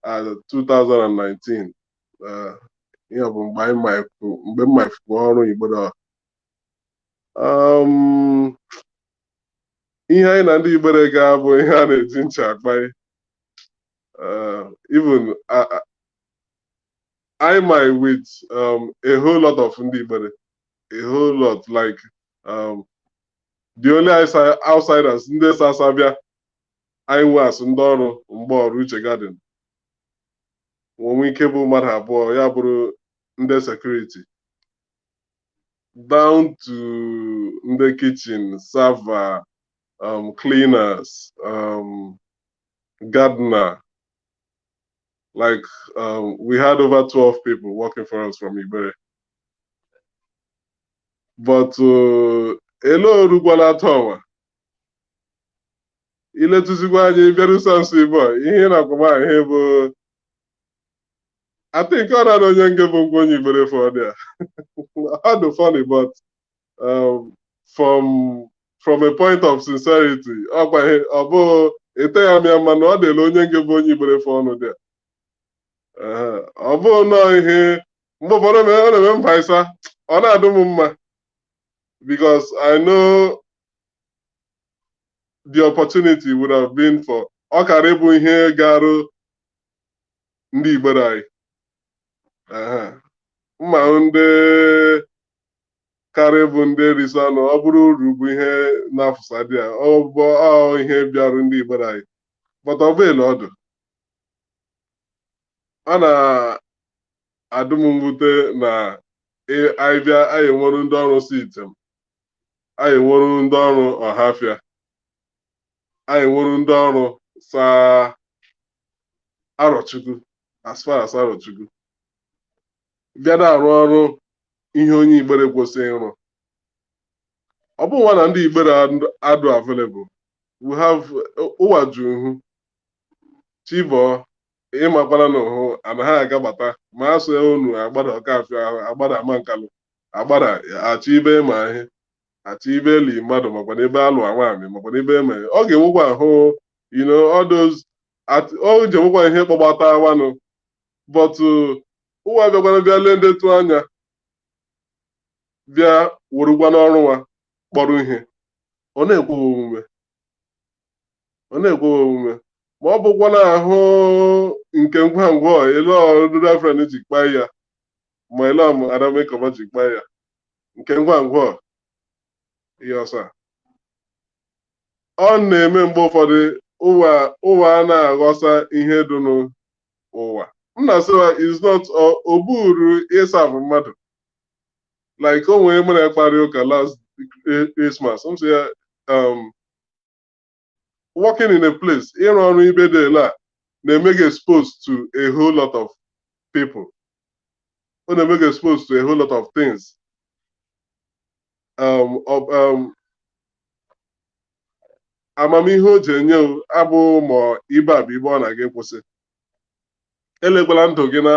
2019 ihe bụ mgbe m maifu ọrụ Igbere ihe anyị na ndị Igbere ga-abụ ihe a na-eji ncha akpaị even I might with a whole lot of ndị Igbere, a whole lot like the only outsiders ndị Sasabia anyị nwe asụ ndị ọrụ mgbe ọrụ Uche Garden onwe ike bụ mmadụ abụọ ya bụrụ ndị security down to ndị kitchen server cleaners, gardener. Like we had over 12 people working for us from Igbere. But elo orugwala atọwa iletụzikwa anyị bịara ụsanso Igbo ihe na-akwụma ihe bụ I think ọ na onye nge bụ ngwa onye Igbere for there. How the funny, but from a point of sincerity, ọ bụ ete ya mịa mana ọ dịla onye nge bụ onye Igbere for ọnụ there. Ọ bụ nọọ ihe mgbe ụfọdụ ọ na-eme mba ịsa ọ na-adụ m mma because I know the opportunity would have been for ọ kara ịbụ ihe garụ ndị Igbere anyị. Mma ndị karịa bụ ndị risi ọnụ ọ bụrụ uru bụ ihe na-afụsa dị ya ọ bụ ihe bịarụ ndị Igbere anyị but ọ bụ ele ọdụ ọ na-adụ m mwute na anyị bịa anyị enwerụ ndị ọrụ si item, anyị enwerụ ndị ọrụ ọhafịa, anyị enwerụ ndị ọrụ saa Arọchukwu as far as Arọchukwu bịa na-arụ ọrụ ihe onye Igbere kwesịrị ịrụ. Ọ bụ nwa na ndị Igbere adụ available. We have ụwa juhu Chibọ ịmakwara na ụhụ anaghị agabata ma asụ unu agbada ọkafịa ahụ agbada amankalụ agbada achọ ibe ma ihe achọ ibe eli mmadụ makwa n'ebe alụ nwaanyị makwa n'ebe eme ọ ga-enwekwa ahụ all those o ji enwekwa ihe kpọgbata awanụ but ụwa bịakwara bịa lee ndetu anya bịa wurugwa n'ọrụ nwa kpọrọ ihe ọ na-ekweghị omume ma ọ bụkwa na ahụ nke ngwa ngwa ele reverend ji kpaa ya ma ele Adamekọba ji kpaa ya nke ngwa ngwa ihe ọsa ọ na-eme mgbe ụfọdụ ụwa a na-aghọsa ihe dị n'ụwa m na-asịwa is not oburu ịsafụ mmadụ like o nwere mere kparị ụka last Christmas m sị ya working in a place ịrụ ọrụ ibe dị ele a na-eme gị exposed to a whole lot of people. Ọ na-eme gị exposed to a whole lot of things. Amamihe o ji enye abụ ma ibe a bụ ibe ọ na-aga kwụsị. Elekwala ndụ gị na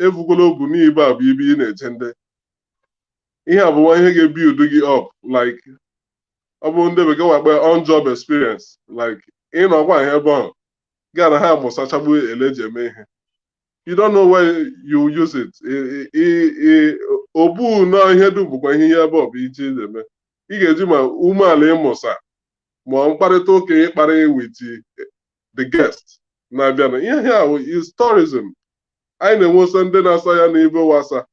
evugola obu n'ibe a bụ ibe ị na-eje ndị. Ihe a bụ nwa ihe ga-ebuild gị up like ọ bụ ndị bekee wakpe on job experience like ịnọkwa ihe ebe ahụ gaa na ha amụsachagbu ele eji eme ihe you don't know where you use it obu na ihe dum bụkwa ihe ebe ọ bụ iji eme ị ga-eji ma umeala ịmụsa ma mkparịta ụka ịkparị with the guest na-abịa na ihe ahụ is tourism. Anyị na-enwesa ndị na-asa ya n'ibe wasa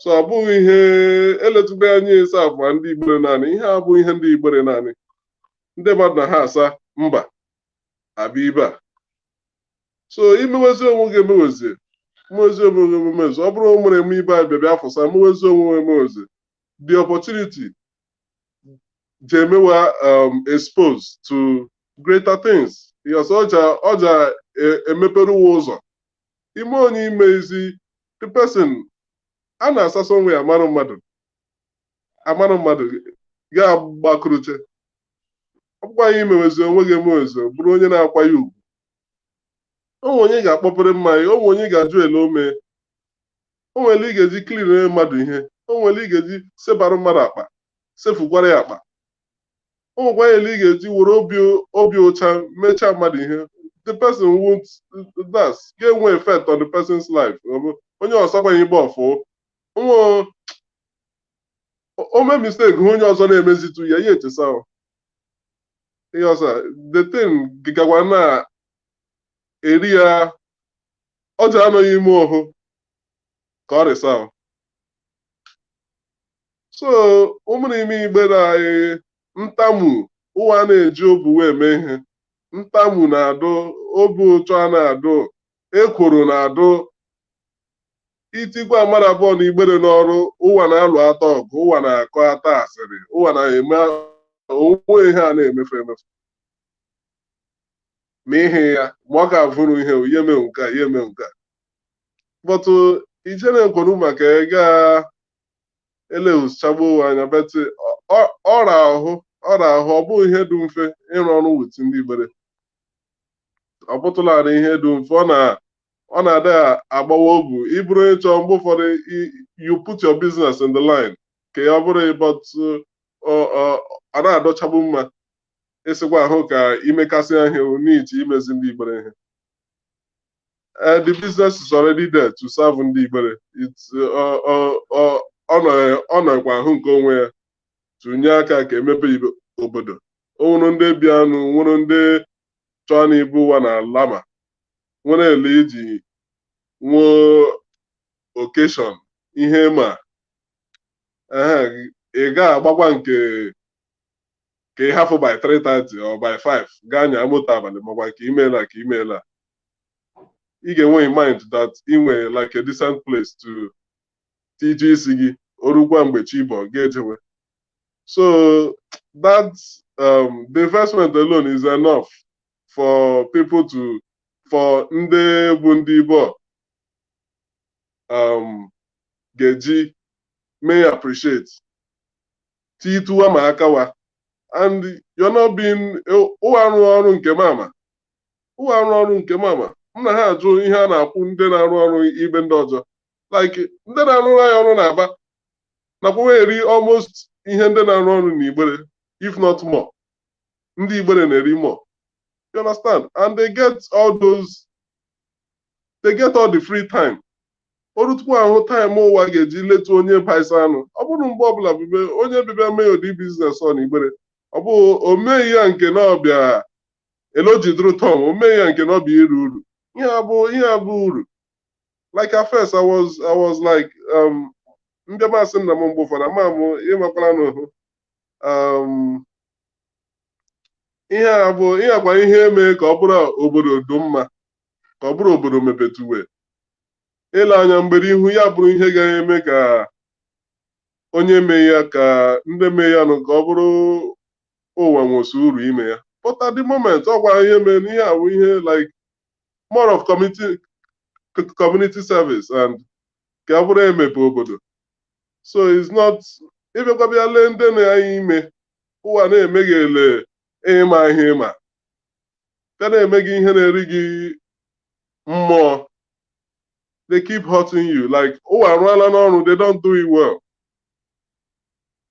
so ọ bụghị ihe eletụbe anyị esa abụọ ndị Igbere naanị ihe a bụ ihe ndị Igbere naanị ndị mmadụ na ha asa mba abịa ibe a so imewezi onwe gị emewezie mmezi onwe gị ememezi ọ bụrụ nwere eme ibe a bịabịa afọsa mmewezi onwe emewezi the opportunity ji emewa exposed to greater things yes ọja emepere ụwa ụzọ ime onye imezi the person a na-asasa onwe ya amarụ mmadụ ga-agbakuruche ọkpụkwa anyị imewezi onwe gị emewezi bụrụ onye na-akwa ya ugwu onwe onye ga-akpọpere mmanya onwe onye ga-ajụ ele ome onwere ị ga-eji klinere mmadụ ihe onwere ị ga-eji sebara mmadụ akpa sefukwara ya akpa onwekwa ele ị ga-eji were obi ụcha mechaa mmadụ ihe the person won't ga-enwe effect on the person's life onye ọsakwa ibe ọfụ ome mistake hụ onye ọzọ na-emezitu ya ihe echesa ihe ọzọ the thing gịgakwa na-eri ya ọja anọghị ime ọhụ ka ọ rịsa so ụmụrụ ime Igbere anyị ntamu ụwa na-eji obu wee mee ihe ntamu na-adụ obi ụtọ a na-adụ ekworo na-adụ itigwa mmadụ abụọ na Igbere n'ọrụ ụwa na-alụ atọ ọgụ ụwa na-akọ ata asịrị ụwa na-eme onwe ihe a na-emefu emefu ma ihe ya ma ọ ga-avụrụ ihe ihe mee nke a ihe mee nke a bọtụ ijere nkwuru maka ịga elehusachagbu anya bet ọra ahụ ọ bụ ihe dị mfe ịrụ ọrụ wit ndị Igbere ọ bụtụlarị ihe dị mfe ọ na-ada agbawa obu ịbụrụ ịchọ mgbe ụfọdụ you put your business in the line ka ya bụrụ but a na-adọchagbu mma ịsịkwa ahụ ka imekasị ihe n'iche imezi ndị Igbere ihe the business is already there to serve ndị Igbere ọ nọkwa ahụ nke onwe ya tụnye aka ka emepe obodo o nwere ndị bịanụ nwere ndị chọọ na ibu ụwa na lama nwere ele iji nwee occasion ihe ma ị ga-agbakwa nke ka ị hafụ by 3:30 or by 5 gaa nya moto abalị makwa ka imeela ị ga-enwe mind that ị nwere like a decent place to ije isi gị orukwa mgbe chi bụ ga-ejewe so that the investment alone is enough for people for ndị bụ ndị Igbo ga-eji may appreciate tituwa ma akawa and you're not being arụ ọrụ nke mama m na ha ajụ ihe a na-akwụ ndị na-arụ ọrụ ibe ndị ọzọ like ndị na-arụ anyị ọrụ na-aba nakwa eri almost ihe ndị na-arụ ọrụ n'Igbere if not more ndị Igbere na-eri more you understand and they get all the free time orutukwu ahụ time ụwa ga-eji letu onye paisa anụ ọ bụrụ mgbe ọbụla bibe onye bibia mee ụdị biznes ọ n'Igbere ọ bụ o meghị ya nke na ọbịa elojidoro tom o meghị ya nke na ọbịa iru uru ihe abụ uru like at first I was like ndị masị nna m mgbe ụfọdụ ama m ịmakwara n'ohu ihe akwa ihe eme ka ọ bụrụ obodo dị mma ka ọ bụrụ obodo mepetuwe ile anya mgbere ihu ya bụrụ ihe ga-eme ka onye mee ya ka ndị mee ya nụ ka ọ bụrụ ụwa nwosi uru ime ya but at the moment ọ gwara ihe mere n'ihe awụ ihe like more of community service and ka ọ bụrụ emepe obodo so it's not ịbịakwabịa lee ndị na-anya ime ụwa na-emeghele ịma ihe ịma ka na-eme gị ihe na-eri gị mmụọ they keep hurting you like ụwa arụọla n'ọrụ they don't do it well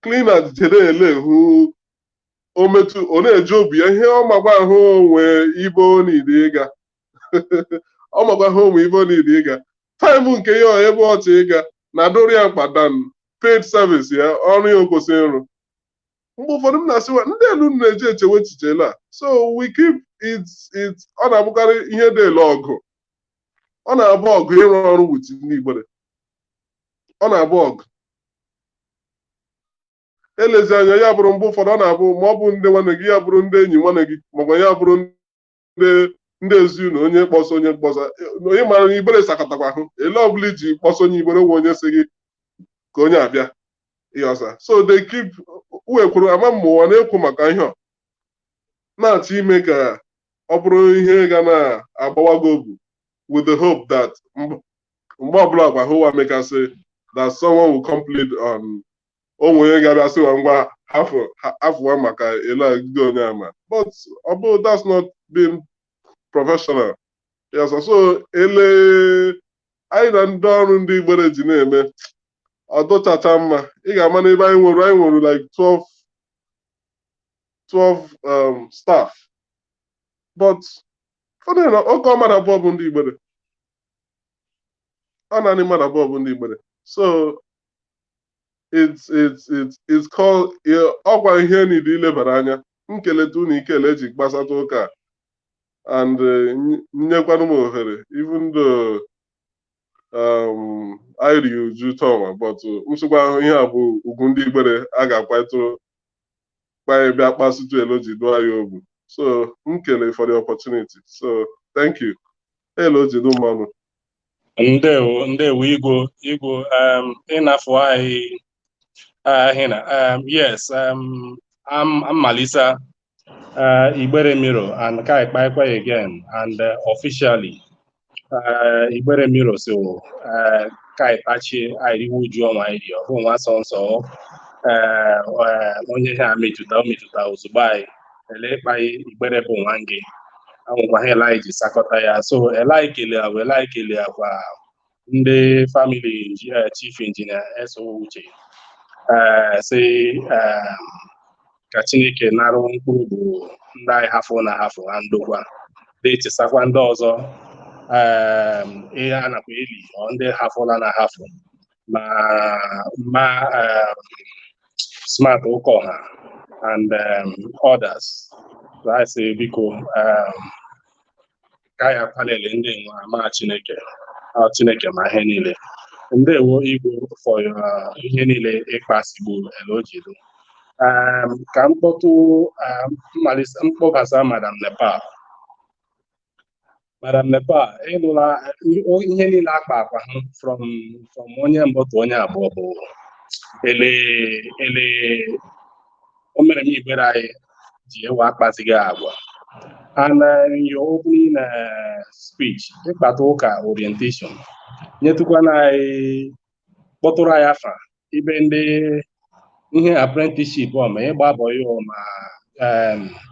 cleaners jere ele hụ o metụ ọ na-eji obi ya ihe ọ magwa ahụ onwe ibo n'ide ịga ọ magwa ahụ onwe ibo n'ide ịga time nke ya ebe ọchị ịga na doria mkpadan paid service ya ọrụ ya okwesị ịrụ mgbe ụfọdụ m na-asịwa ndị elu na-eji echewe echiche la so we keep it ọ na-abụkarị ihe dị ele ọgụ ọ na-abụ ọgụ ịrụ ọrụ wit ndị Igbere ọ na-abụ ọgụ elezi anya ya bụrụ mgbe ụfọdụ ọ na-abụ ma ọ bụ ndị nwanne gị ya bụrụ ndị enyi nwanne gị maọbụ ya bụrụ ndị ezi na onye kpọsọ onye mara na Igbere sakatakwa ahụ ele ọbụla iji kpọsọ onye Igbere nwe onye si gị ka onye abịa ihe ọsa so they keep uwekwuru ama m ụwa na-ekwu maka ihe ọ na-achọ ime ka ọ bụrụ ihe ga na-agbawago obu with the hope that mgbe ọbụla gwa hụwa mekasị that someone will complete on onwe onye ga-abịa sịwa ngwa afụwa maka ele onye ama but ọ bụ that's not being professional yes so anyị na ndị ọrụ ndị Igbere ji na-eme ọdụchacha mma ị ga-ama n'ebe anyị nwere like 12 staff but oge ọ mmadụ abụọ bụ ndị Igbere ọ naanị mmadụ abụọ bụ ndị Igbere so it's called ọkwa ihe niile ilebara anya nkeleta unu ikele eji gbasata ụka and nyekwanụ m ohere even though I ri uju tọnwa but nsogbu ahụ ihe a bụ ugwu ndị Igbere a ga-akwatụ kpaye bịa kpasutu eloji dụọ ya obu so m kele for the opportunity so thank you eloji dụ mmanụ ndewo igwo ịnafụ anyị ahịna yes I'm Malisa, Igbere Miro, and Kai Paikwa again, and officially, Igbere Miro, so Kai Pachi, I Riwuju my idea, who was also onye ha metụta ozugbo anyị elekpaghị Igbere bụ nwange anwụkwa ha Eli ji sakọta ya so Eli kele akwa ndị family chief engineer eso uche si ka Chineke narụ mkpụrụ bụ ndị anyị hafụ na hafụ ha ndokwa detisakwa ndị ọzọ ihe a nakwa eli ndị hafụla na hafụ ma smart Okoha and others. So I say biko kaya panel ndị nwa ma Chineke ma ihe niile ndewo Igbo for ihe niile ịkpasigbu elojidu ka mkpọtụ mmalite mkpọbasa Madam Nepal ịlụla ihe niile akpa ha from onye mbọtụ onye abụọ bụ ele o mere m Igbere anyị ji ewe akpazighị agwa and in your opening speech ịkpata ụka orientation nyetụkwana anyị kpọtụrụ anyị afa ibe ndị ihe apprenticeship ma ịgba bọyọ ma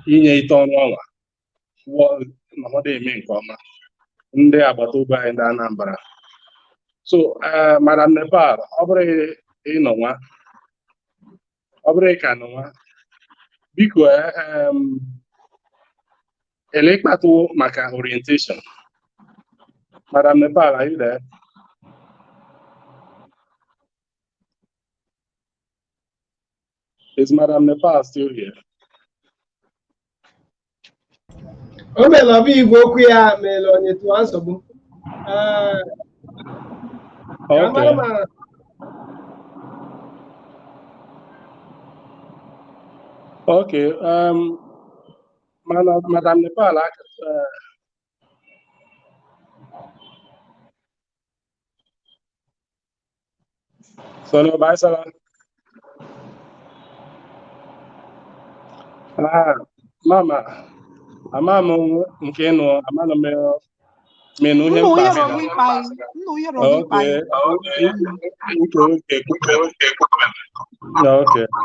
inye ite ọnụ ọnwa nọdụ eme nke ọma ndị agbata obi anyị ndị Anambra so Madam Nepal ọ bụrụ ka nọnwa biko elekpatụ maka orientation. Madam Nepal, are you there? Is Madam Nepal still here? O mere ọbụ igwe okwu ya mere onye tụwa nsogbu. Okay. Okay. Madam Nepal, so no, bye, sir. Mama, amama nke no, amana me no hem pass. Okay.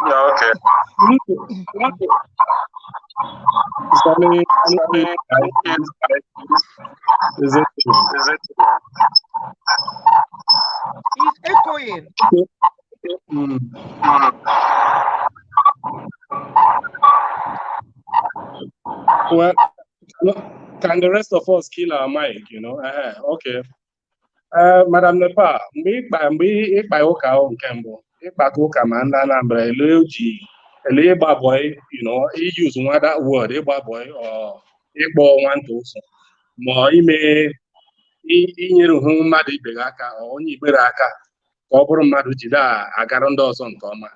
Okay. Is it? He's echoing. Well, can the rest of us kill our mic, you know? Okay. Madam Nepal, mgbe ịkpa ụka nke mbụ ịkpata ụka ma ndị Anambra ele ịgba boy, you know, use one that word ịgba boy or ịkpọ nwata ụsọ ma ime inyere hụ mmadụ ibe gị aka onye Igbere aka ka ọ bụrụ mmadụ jide agara ndị ọzọ nke ọma.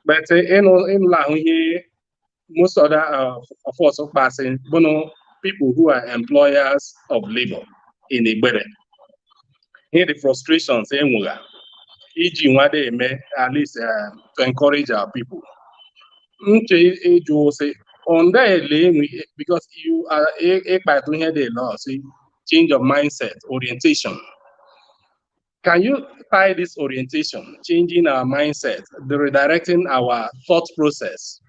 But ịnụla ahụ ihe most other of us passing, people who are employers of labor in Igbere. Here the frustrations e.g. at least to encourage our people. On that, because you are a law, see, change of mindset, orientation. Can you tie this orientation, changing our mindset, the redirecting our thought process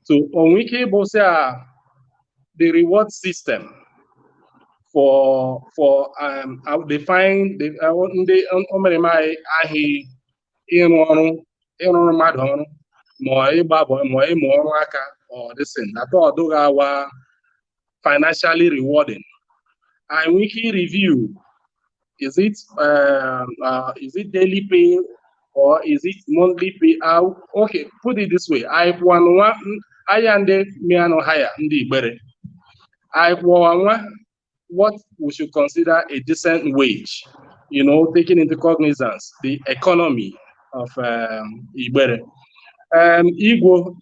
to the reward system for define the or this thing that all financially rewarding. And we can review, is it daily pay or is it monthly pay? Okay, put it this way. I and me no higher in the Igbere. What we should consider a decent wage, you know, taking into cognizance the economy of Igbere. Igbo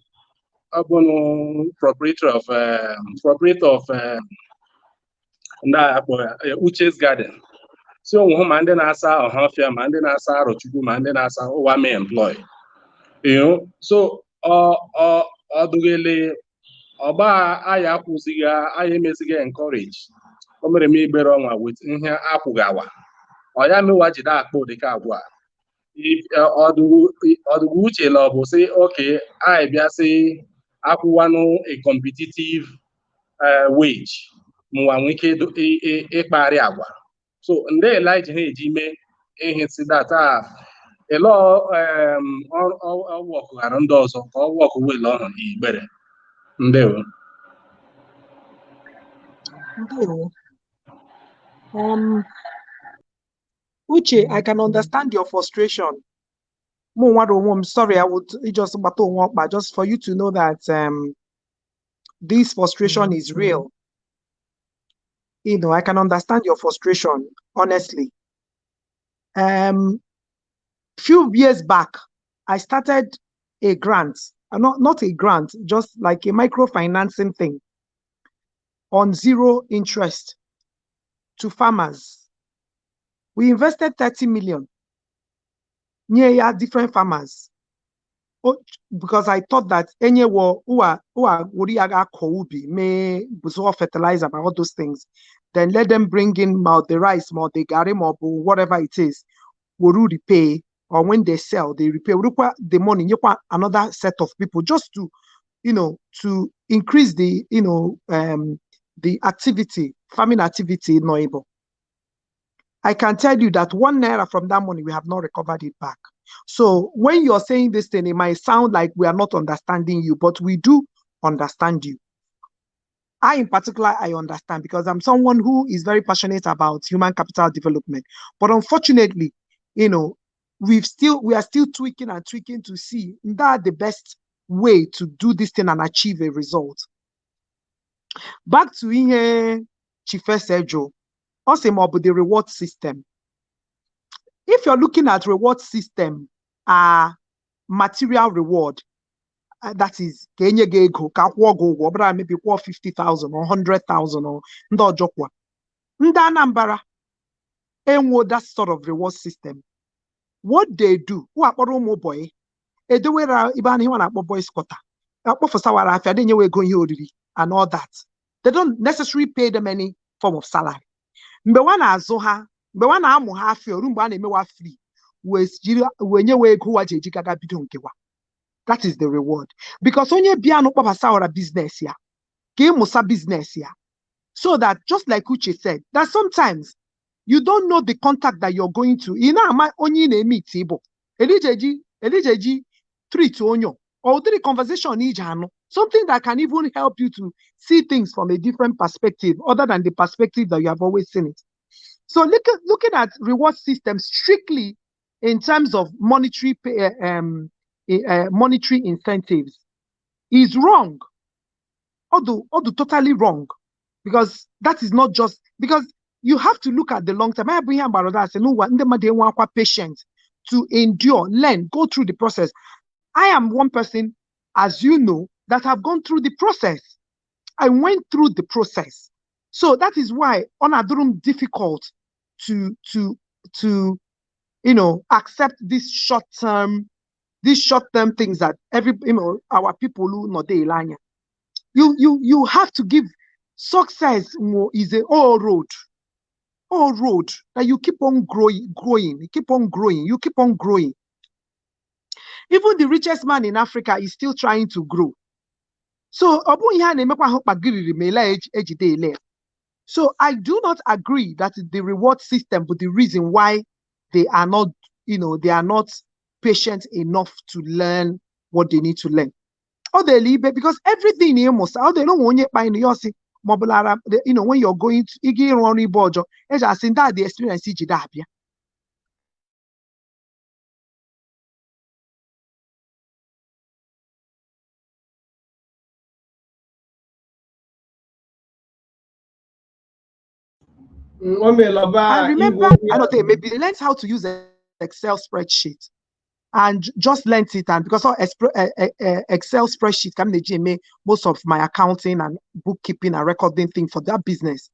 proprietor of Uche's Garden. So Mande Nasa or Hafia, Mande Nasa or Chuku, Mande Nasa or one may employ. You know, so ọdụgele ọba anyị akwụzighị anyị emezighị encourage o mere m Igbere ọnwa wit ihe akwụgawa ọ ya mewa jide akpọ dịka agwa ọdụgụ uche la ọ bụ sị oke anyị bịa sị akwụwanụ a competitive wage mụwa nwee ike ịkparị agwa so ndị eliji ha eji mee ihe si data elo ọwọkụ ghara ndị ọzọ ka ọwọkụ wele ọnụ n'Igbere ndewo. Uche, I can understand your frustration. Sorry, I would just just for you to know that this frustration is real. You know, I can understand your frustration, honestly. Few years back, I started a grant, not a grant, just like a microfinancing thing on 0 interest to farmers. We invested 30 million near different farmers because I thought that any may fertilizer and all those things. Then let them bring in the rice, the garim, or whatever it is. We will repay, or when they sell, they repay. We require the money. You want another set of people just to, to increase the, the activity, farming activity in Noibo. I can tell you that 1 naira from that money, we have not recovered it back. So when you're saying this thing, it might sound like we are not understanding you, but we do understand you. I, in particular, I understand because I'm someone who is very passionate about human capital development. But unfortunately, we are still tweaking and tweaking to see that the best way to do this thing and achieve a result. Back to Chief Sergio. Also, about the reward system. If you're looking at reward system, material reward, that is maybe 50,000 or 100,000 or ndojokwa. Ndanambara, that sort of reward system. What they do, boy, and all that. They don't necessarily pay them any form of salary. That is the reward. Because when you be an business here, business here. So that just like Uche said, that sometimes you don't know the contact that you're going to. Treat onyo or the conversation something that can even help you to see things from a different perspective other than the perspective that you have always seen it. So looking at reward systems strictly in terms of monetary incentives is wrong. Although totally wrong, because that is not just because you have to look at the long term. I bring patient to endure, learn, go through the process. I am one person, as you know, that have gone through the process. I went through the process. So that is why on Adurum difficult to accept these short-term things that our people who not they line. You have to give success is a all road that you keep on growing, you keep on growing. Even the richest man in Africa is still trying to grow. So so I do not agree that the reward system, but the reason why they are not, they are not patient enough to learn what they need to learn. Or they leave it because everything you must, how they don't want you by when you're going to Igbere Bojo, as I said that the experience is Jidabia. I remember, I don't think maybe they learned how to use an Excel spreadsheet and just learned it. And because of Excel spreadsheet, can make most of my accounting and bookkeeping and recording thing for that business.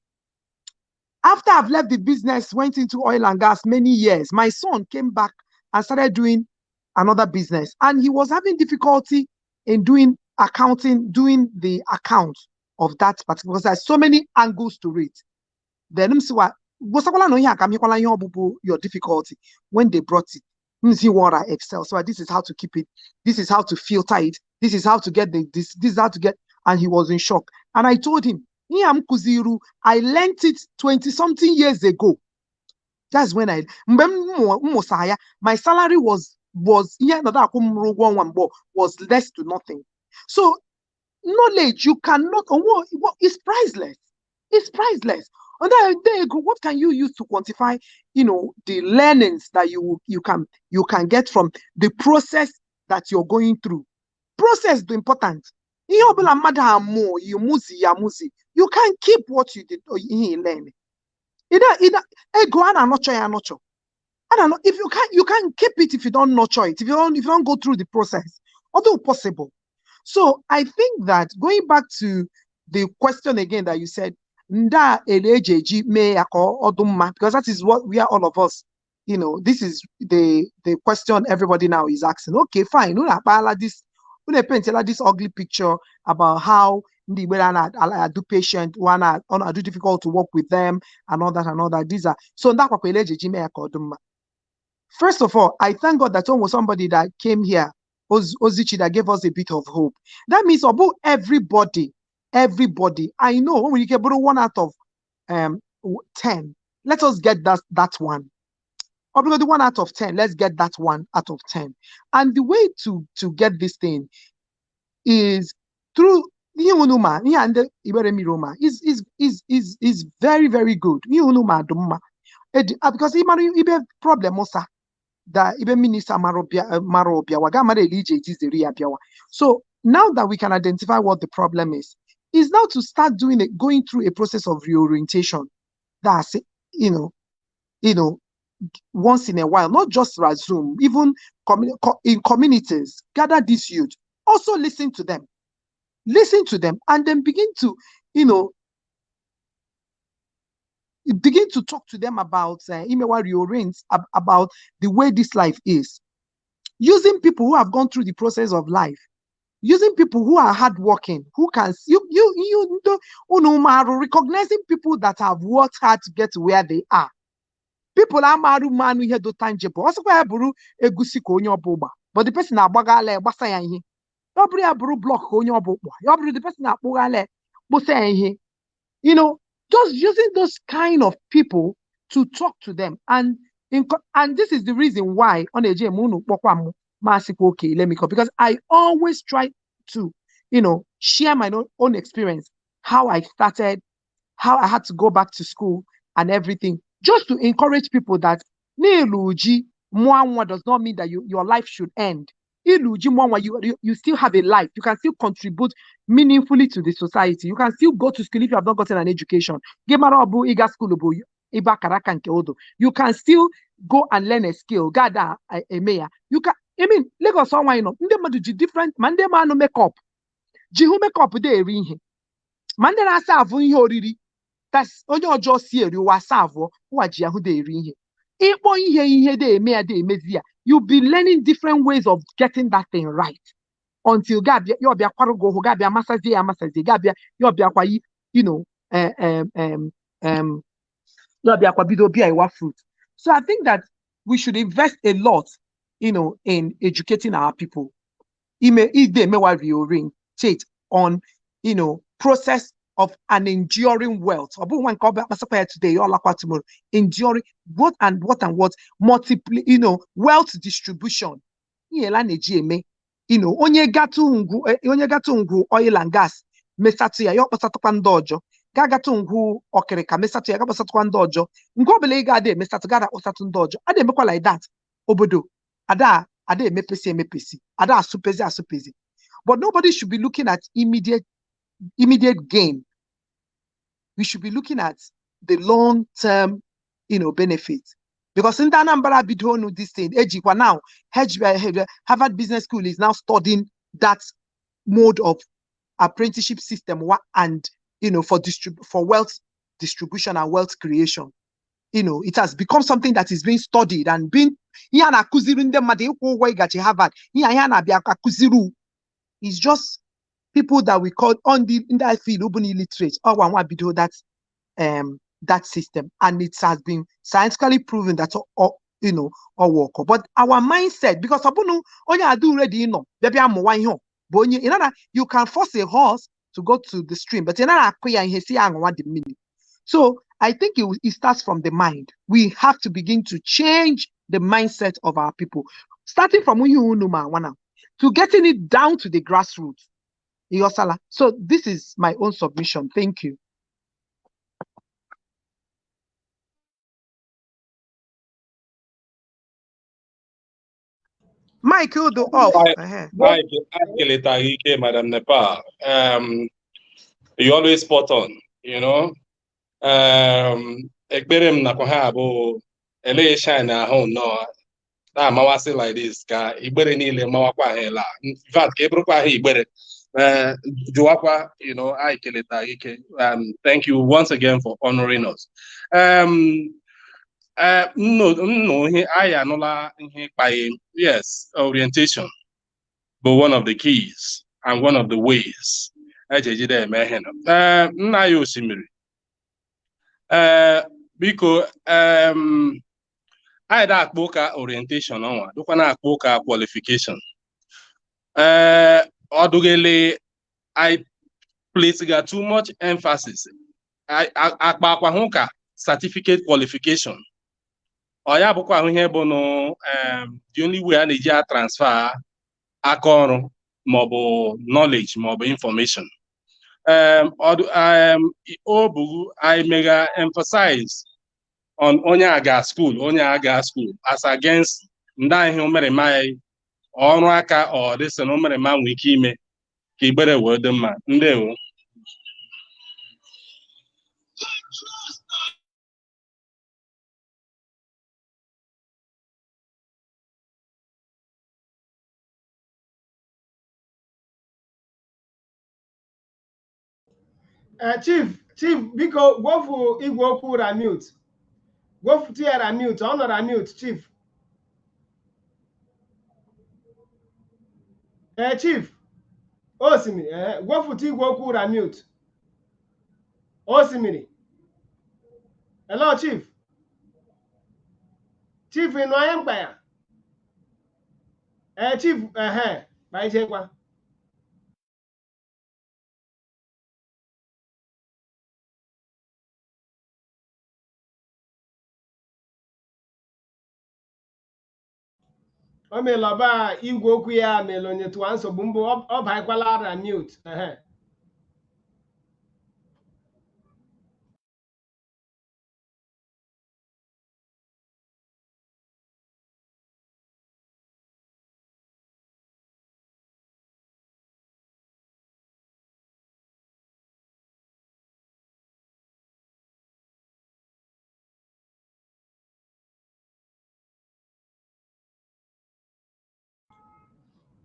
After I've left the business, went into oil and gas many years, my son came back and started doing another business. And he was having difficulty in doing accounting, doing the account of that particular, because there's so many angles to it. Then your difficulty when they brought it. See what I excel. So this is how to keep it. This is how to filter it. This is how to get this is how to get. And he was in shock. And I told him, I learned it 20-something years ago. That's when my salary was less to nothing. So knowledge, you cannot, it's priceless. It's priceless. And then there you go. What can you use to quantify, the learnings that you can get from the process that you're going through? Process is important. You can't keep what you did or you learn. Either go on and nurture. I don't know if you can't keep it if you don't nurture it, if you don't go through the process, although possible. So I think that going back to the question again that you said, because that is what we are, all of us. This is the question everybody now is asking. Okay, fine. This ugly picture about how I do patient, I do difficult to work with them, and all that. These are so that. First of all, I thank God that almost somebody that came here, Ozichi, that gave us a bit of hope. That means about everybody. I know when we get 1 out of 10, let us get that one. Or because the 1 out of 10, let's get that 1 out of 10. And the way to get this thing is through Igbere Miroma is very, very good. Because Ibe problem that even minister so now that we can identify what the problem is now to start going through a process of reorientation. That's once in a while, not just Zoom, even in communities, gather this youth, also listen to them, and then begin to talk to them about reorient about the way this life is, using people who have gone through the process of life, using people who are hardworking, who can recognizing people that have worked hard to get to where they are. People are manu here do tangible. Also, but the person abagale basaya ihe. Nobody aburu block onyo obokwa. The person abugale bosaya ihe. Just using those kind of people to talk to them, and this is the reason why on a okay, let me go, because I always try to share my own experience, how I started, how I had to go back to school and everything, just to encourage people that does not mean that your life should end. You still have a life. You can still contribute meaningfully to the society. You can still go to school if you have not gotten an education. You can still go and learn a skill. You can, Lagos someone different Monday man makeup. Jihu makeup de ring. Monday na serve ihe oriri. That's onye ojo si eri wa serve wa ji ahu de ring. You'll be learning different ways of getting that thing right until Gabia, you'll be a quargo, Gabia, Massazi, Gabia, you'll be a you'll be a quabido fruit. So I think that we should invest a lot, in educating our people. If they may reorientate on, process of an enduring wealth. Today, enduring what multiple, wealth distribution. Onye gatu oil and gas, mesatu ya yopasatu kwandojo. Gagatu ngu okereka mesatu ya gapasatu kwandojo. Ngobele gade mesatu gada osatu ndojo. Ade mekwa like that. Obodo. Ada mepesi. Ada asupezi. But nobody should be looking at immediate gain. We should be looking at the long-term, benefits. Because in Anambra Bidonu, this thing, now, Harvard Business School is now studying that mode of apprenticeship system and, for wealth distribution and wealth creation. It has become something that is being studied and being, Harvard, it's just people that we call in that field open illiterate or one video that system, and it has been scientifically proven that all work. But our mindset, because I do already maybe I'm one here, but you can force a horse to go to the stream, but so I think it starts from the mind. We have to begin to change the mindset of our people, starting from to getting it down to the grassroots. So this is my own submission. Thank you. Mike, you do off. I Madam Nepal. You always spot on, Igbere m nakwa ha bụ ele shine ahụ no na amawasị like this ka Igbere niile mawakwa ahela. In fact, ka eburukwa ha Igbere jụwakwa, I keleta ike. Thank you once again for honoring us. No, I anụla ihe kpaye. Yes, orientation but one of the keys and one of the ways ejejide eme ihe no. Nna ya osimiri biko anyị da akpọ ụka orientation ọnwa dụkwa na akpọ ụka qualification ọdụgele I place too much emphasis akpa akwa hụ ka certificate qualification ọ ya bụkwa ahụ ihe bụ no the only way a na-eji a transfer aka ọrụ maọbụ knowledge maọbụ information. Obu I mega emphasize on onye aga school as against ndị ihe mere mai ọrụ aka ọ dịsị na mere ma nwee ike ime ka Igbere wee dị mma. Ndewo. Chief biko gwofu igwe okwu mute. Gwofu tiara mute, ọ nọrọ mute Chief. Chief Osimiri, gwofu igwe okwu mute. Osimiri. Hello Chief. Chief ị nọ anya mkpa ya? Chief ma ijekwa. O melọba igwe okwu ya mere onye tụwa nsogbu mbụ ọ baikwala ara mute.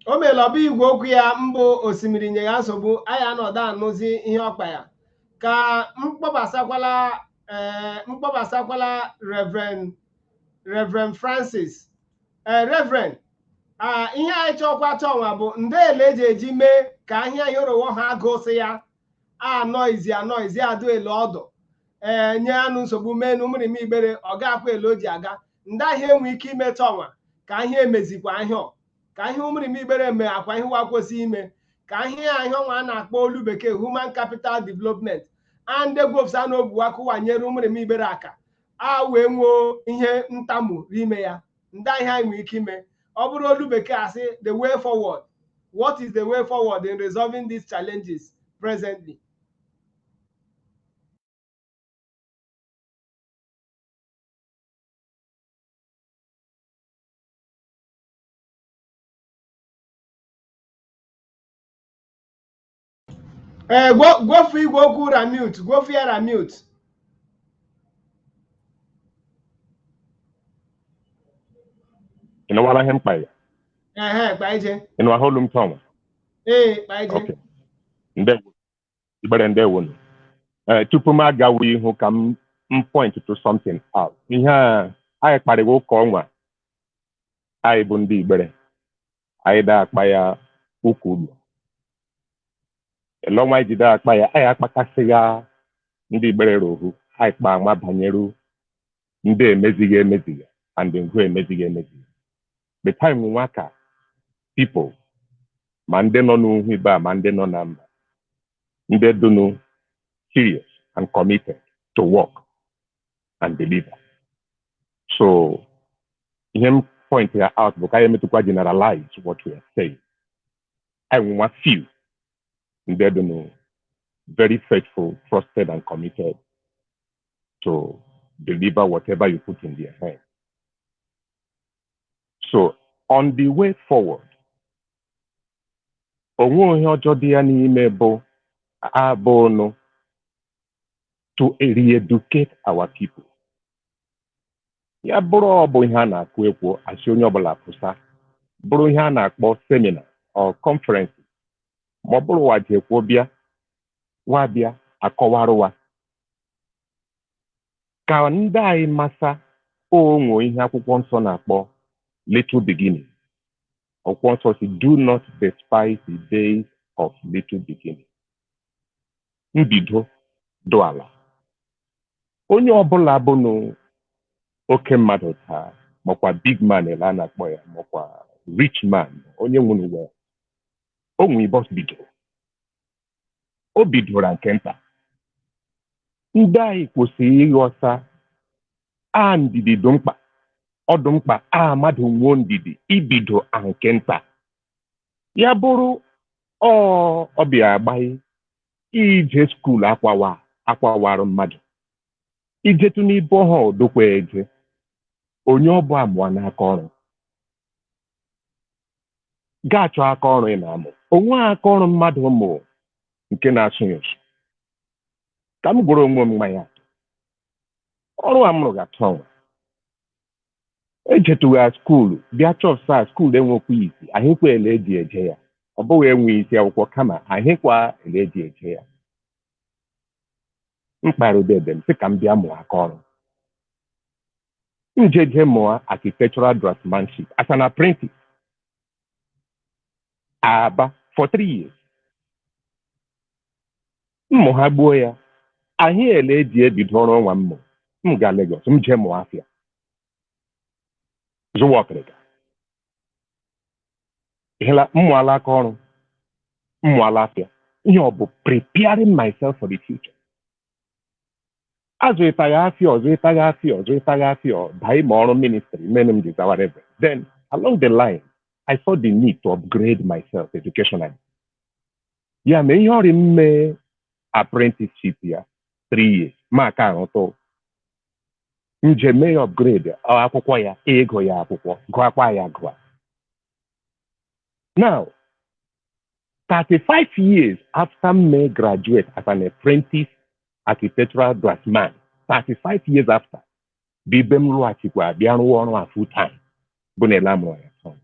O melọba igwe okwu ya mbụ osimiri nye ya nsogbu anyị anọdụ anụzi ihe ọkpa ya ka mkpọbasakwala Reverend Francis. Reverend ihe anyị chọkwa chọnwa bụ ndele eji eji mee ka ahịa yorowo ha gosi ya anọizi adụele ọdụ nye anụ nsogbu mee na ụmụrịm Igbere ọ ga-akwa ele o ji aga ndị ahịa enwe ike imetụ ọnwa ka ahịa emezikwa ahịa ka ihe ụmụrịm Igbere mee akwa ihe wa kwesị ime ka ahịa ọnwa a na-akpọ olu bekee Human Capital Development and egwofsa na obuwa kụwanyere ụmụrịm Igbere aka wee nwee ihe ntamu n'ime ya ndị ahịa enwe ike ime ọ bụrụ olu bekee asị the way forward. What is the way forward in resolving these challenges presently? Gwofu igwe okwu mute. Gwofu ya mute. Wala hem kpai. Kpaije. Holum toma. Kpaije. Okay. Ndewo. Igbere ndewo. Tupu m agawa ihu ka m point to something out. Ihe anyị kparịwa ụka ọnwa anyị bụ ndị Igbere. Anyị da akpa ya ụka ụlọ. elonwa jide akpa ya aya akpakasị ya ndị Igbere rohu akpa nwa banyere ndị emezighị and ngwu emezighị the time nwa ka people ma ndị nọ n'uhu ibe a ma ndị nọ na mba ndị dunu serious and committed to work and deliver. So him point out but I to generalize what we are saying. I want few they don't know very faithful, trusted, and committed to deliver whatever you put in their hand. So on the way forward, to re-educate our people. Ya bụrụ ọ bụ ihe a na-akụ ekwu asị onye ọbụla pụsa bụrụ ihe a na-akpọ seminar or conference ma ọ bụrụ wajekwu bịa wabịa akọwarụwa ka ndị anyị masa onwe ihe akwụkwọ nsọ na-akpọ little beginning. Akwụkwọ nsọ si do not despise the days of little beginning. Mbido do ala onye ọbụla bụ na oke mmadụ taa makwa big man ele a na-akpọ ya makwa rich man onye nwere uwe o nwere bọs bidoro o bidoro nke nta ndị anyị kwụsịrị ịghọta a ndidi dị mkpa ọ dị mkpa a mmadụ nwụọ ndidi ibido nke nta ya bụrụ ọbịa agbaghị ije skuul akwawarụ mmadụ ijetu n'ibe ọha dokwa eje onye ọbụ amụọ n'aka ọrụ ga-achọ aka ọrụ ị na-amụ onwe aka ọrụ mmadụ mụ nke na-asụ ya ụsụ ka m gworo onwe m mmanya ọrụ a mụrụ ga-atụ ọnwa ejetụgha skuulu bịa chọpụta skuulu enwekwa isi ahịkwa ele eji eje ya ọ bụghị enwe isi akwụkwọ kama ahịkwa ele eji eje ya mkparụdebe m sị ka m bịa mụọ aka ọrụ njeje mụọ architectural draftsmanship as an apprentice Aba for 3 years mmụha gbuo ya ahị ele eji ebido ọrụ ọnwa mmụ m ga Lagos m jee mụọ afịa zụwa ọkịrịka ihela mmụala aka ọrụ mmụala afịa ihe ọ bụ preparing myself for the future. Azụtaghị afịa baa ma ọrụ ministry menu m ji zawara ebe. Then along the line I saw the need to upgrade myself educationally. Ya mee ihe ọrị mme apprenticeship ya 3 years maka arụtụ njem mee upgrade akwụkwọ ya ego ya akwụkwọ gụakwa ya gụa. Now 35 years after me graduate as an apprentice architectural draftsman 35 years after bibe m lụghachikwa bịa rụọ ọrụ a full time bụ na ele amụrụ ya son.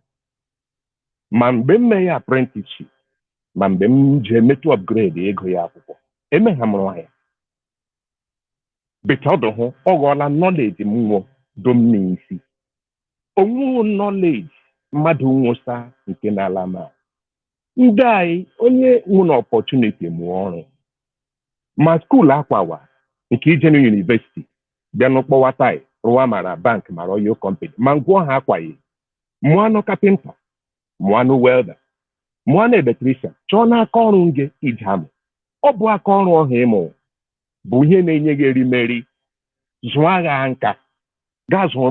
Ma mgbe m mee ya apprenticeship ma mgbe m ji emetụ upgrade ego ya akwụkwọ emegha m rụọ ya betọdụ hụ ọ ghọọla knowledge m nwụ dom n'isi onwe knowledge mmadụ nwụsa nke n'ala ma ndị anyị onye nwere opportunity mụọ ọrụ ma skuul akwawa nke ijenu university bịa n'ụkpọwa tai rụwa mara bank mara oil company ma ngwọ ha akwaghị mụọ anụ kapịnta mụọ anụ welder mụọ anụ electrician chọọ n'aka ọrụ nge ije amụ ọ bụ aka ọrụ ọha ịmụ bụ ihe na-enye gị erimeri zụọ agha nka gaa zụọ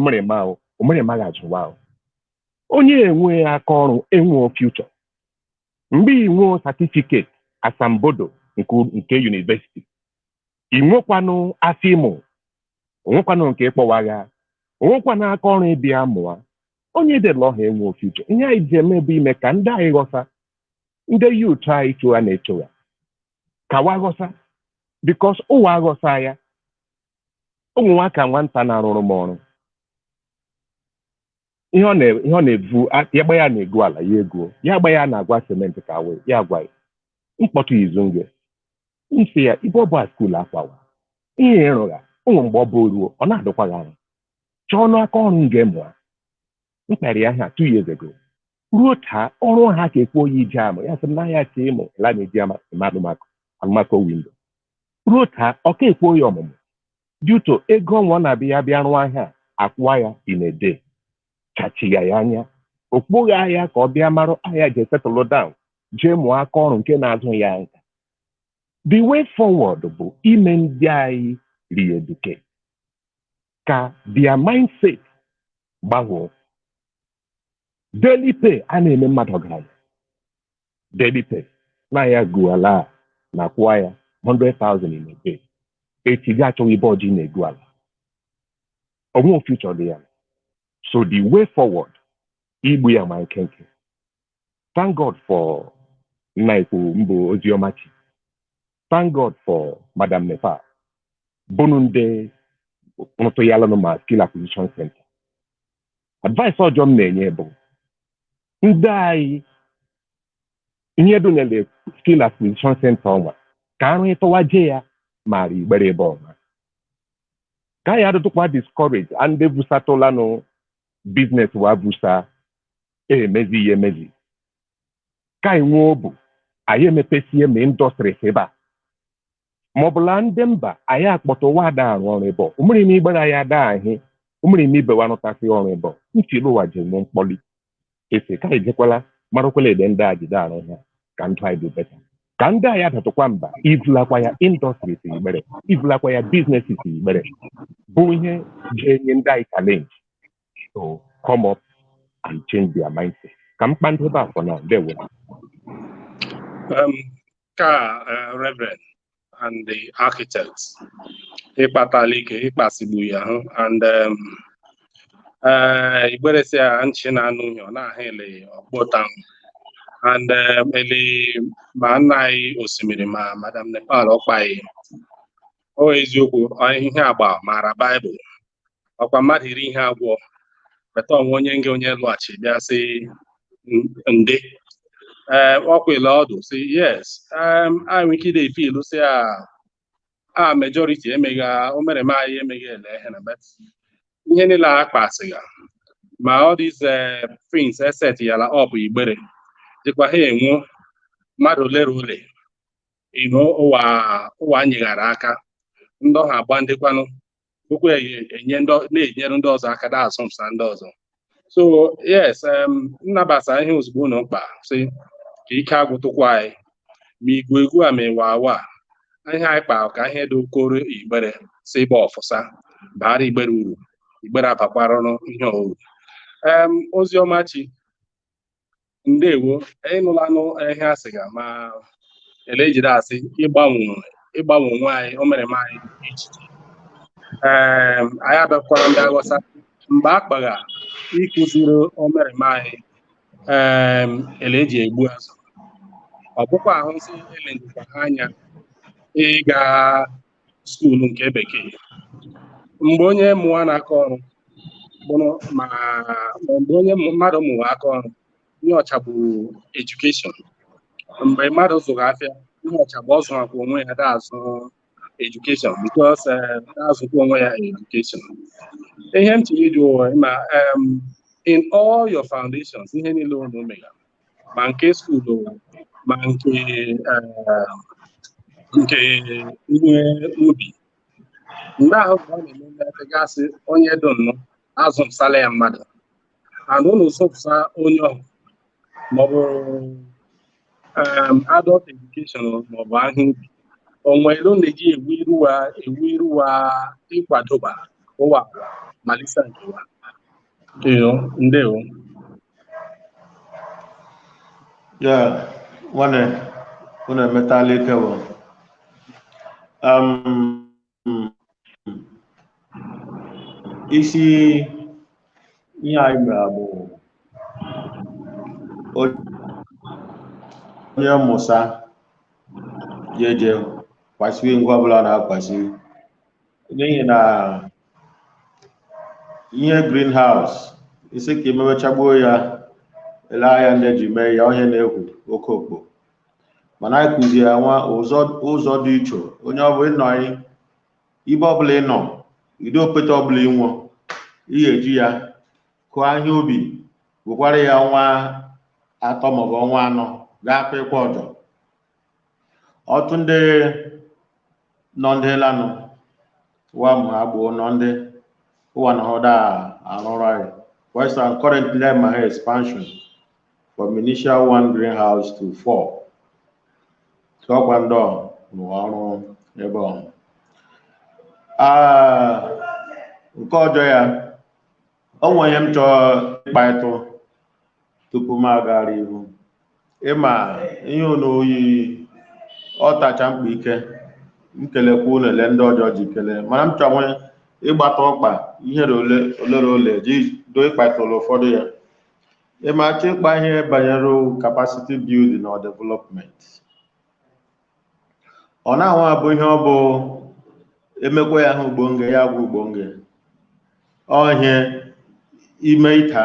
omerema ga-azụwa ahụ onye enwe aka ọrụ enwe future mgbe inwe certificate asambodo nke university inwekwanụ afọ ịmụ onwekwanụ nke ịkpọwagha onwekwanụ aka ọrụ ịbịa mụọ onye dela ọha enwe future ihe anyị ji eme bụ ime ka ndị anyị ghọta ndị youth anyị chụwa na-echowa ka wa ghọta because ụwa aghọta ya ụmụ nwaka nwata na-arụrụ m ọrụ ihe ọ na-evu ya gba ya na-ego ala ya ego ya gba ya na-agwa sementi ka wee ya gwa ya mkpọtụ izu nge nsị ya ibe ọbụ skuul akwawa ihe ịrụgha ụmụ mgbe ọ bụ ruo ọ na-adịkwa gị anya chọọ ọnụ aka ọrụ nge mụa mkpere ya ha 2 years ago ruo taa ọrụ ha ka ekwe oyi ije amụ ya sị na ya ka ịmụ la na-eji alụmako windo ruo taa ọ ka ekwe oyi ọmụmụ duto ego ọnwa ọ na-abịa bịa rụọ ahịa akwụwa ya inede chachiga ya anya okpoghe ahịa ka ọ bịa marụ ahịa je settle down jee mụọ aka ọrụ nke na-azụ ya nka. The way forward bụ ime ndị anyị re-educate ka their mindset gbanwee. Daily pay a na-eme mmadụ ọgaranya. Daily pay na ya guala na kwụọ ya 100,000 in a day. Echi gị achọghị ibe ọjị na-egu ala. Onwe future dị ya. So the way forward igbu ya ma nkenke. Thank God for Nnaikwu Mbo Oziomachi. Thank God for Madam Nepal. Bonunde Motoyalama Skill Acquisition Center. Advice ọjọọ m na-enye bụ ndị anyị ihe dụnyere Skill Acquisition Center ọnwa ka arụ ịtọwaje ya mara Igbere ebe ọma. Ka ya adụtụkwa discourage ndị busatụlanụ business wa busa emezi ihe emezi. Ka anyị nwee obu anyị emepesie ma industries ebe a. Maọbụla ndị mba anyị akpọtụ ụwa ada arụ ọrụ ebe ọ. Umere ime Igbere anyị ada ahị umere ime ibe wanụtasị ọrụ ebe ọ. Nchiri ụwa ji nwe mkpọli. Ese ka anyị jekwala marakwala ede ndị a jide arụ ha ka ndụ anyị dị beta. Ka ndị anyị adatụkwa mba ivulakwa ya industries Igbere, ivulakwa ya businesses Igbere bụ ihe ga-enye ndị anyị challenge to come up and change their mindset. Ka mkpa ndị ebe afọ na ndewo. Reverend and the architects, Ipatalike, Ipasibuya, and Igbere say Anchina Nuno, na hele Botan, and Eli Manai Osimirima, Madam Nepal, Opai. O Ezuku, I hear about Mara Bible. Okamati Riha war, but on one young watch, they say, Nde. Work with Lord say yes. I will keep the feel say majority mega omere mega but any la passing. My all these things I set here up Igbere. The Kwahe Madole you know Nyaraka ndo ha bandekwana okwe enyendo na-enyere ndị ọzọ aka da asọmsa ndị ọzọ. So yes, nnabasa ihe ozugbo no mkpa say ka ike agwụtụkwa anyị ma igwe egwu a mewawa ihe anyị kpa ka ihe dị okoro Igbere si ịgba ọfụsa bara Igbere uru Igbere abakwaranụ ihe oru. Oziọmachi ndewo ịnụlanụ ihe asịga ma elejide asị ịgbanwe onwe anyị o mere m anyị echiche. Anyị abịakwara ndị aghọsa mgbe a kpagha ịkụziri o mere m anyị eleji egbu azụ. Ọ bụkwa ahụ nsị elejikwa anya ịga skuulu nke bekee mgbe onye mụwa n'aka ọrụ ma mgbe onye mmadụ mụwa aka ọrụ ihe ọcha bụ edukeshọn. Mgbe mmadụ zụrụ afịa ihe ọcha bụ ọ zụrụ akwa onwe ya da-azụ edukeshọn because da-azụkwa onwe ya edukeshọn. Ihe m tinye ịjụ ma in all your foundations ihe niile unu mega ma nke skuulu ma nke ihe ubi mgbe ahụ ka ọ na-eme mmepegasị onye dị nnọọ azụpụsala ya mmadụ and unu zụpụsa onye ọhụrụ maọbụ adult education maọbụ ahịa ubi onwere na-eji ewu iruwa ịkwadoba ụwa malisa nkewa ndewo. Yeah, one metallic one. Isi ihe anyị mere bụ onye mmụsa jeje kwasịrị ngwa ọbụla na-akwasị n'ihi na ihe greenhouse isi ka emewechagbuo ya ele ahịa ndị ji mee ya onye na-ekwu oke okpo mana anyị kụzie ya nwa ụzọ dị iche onye ọbụla ịnọ anyị ibe ọbụla ịnọ ide opete ọbụla ịnwụ ihe eji ya kụọ ahịa ubi gwekwara ya nwa atọ maọbụ ọnwa anọ ga-akwa ịkwa ọjọ ọtụ ndị nọ ndị lanụ wa mụ agboo nọ ndị ụwa na ọda arụrụ anyị Western currently my expansion from initial 1 greenhouse to 4 so ọkwa ndị rụọ ọrụ ebe ọ nke ọjọọ ya o nwere ihe m chọọ ịkpaịtụ tupu m agara ihu ịma ihe oyi ọtacha mkpa ike nkelekwa unu ele ndị ọjọọ ji kelee mana m chọrọ ịgbata ọkpa ihere ole ji do ịkpaịtụrụ ụfọdụ ya ịmachi ịkpa ihe banyere capacity building or development ọ na-anwa abụ ihe ọ bụ emekwa ya ahụ ugbonge ya bụ ugbonge ọhịa ime ịta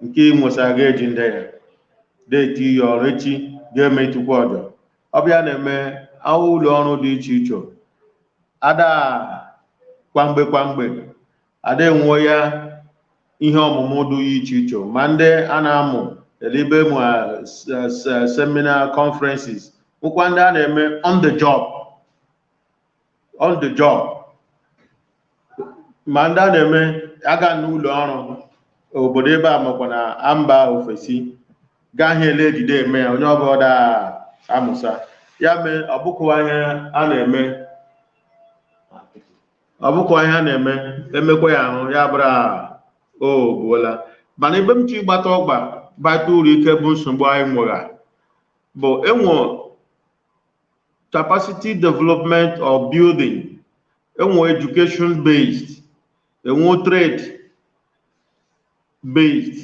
nke ịnwụsa ga-eji ndị ya deeti ya ọrụ echi ga-eme ịtụkwa ọjọ ọbịa na-eme ahụ ụlọ ọrụ dị iche iche ada kwamgbe ada enwe ya ihe ọmụmụ dị iche iche ma ndị a na-amụ elibe mụ seminar conferences nwekwa ndị a na-eme on the job ma ndị a na-eme aga n'ụlọ ọrụ obodo ebe a makwa na mba ofesi gaa ihe ele ejide eme ya onye ọbụla amụsa ya mee ọbụkwa ihe a na-eme emekwa ya ahụ ya bụrụ o gbuola mana ebe m chi gbata ọgba bata uru ike bụ nsogbu anyị nwere bụ enwe capacity development or building enwe education based enwe trade based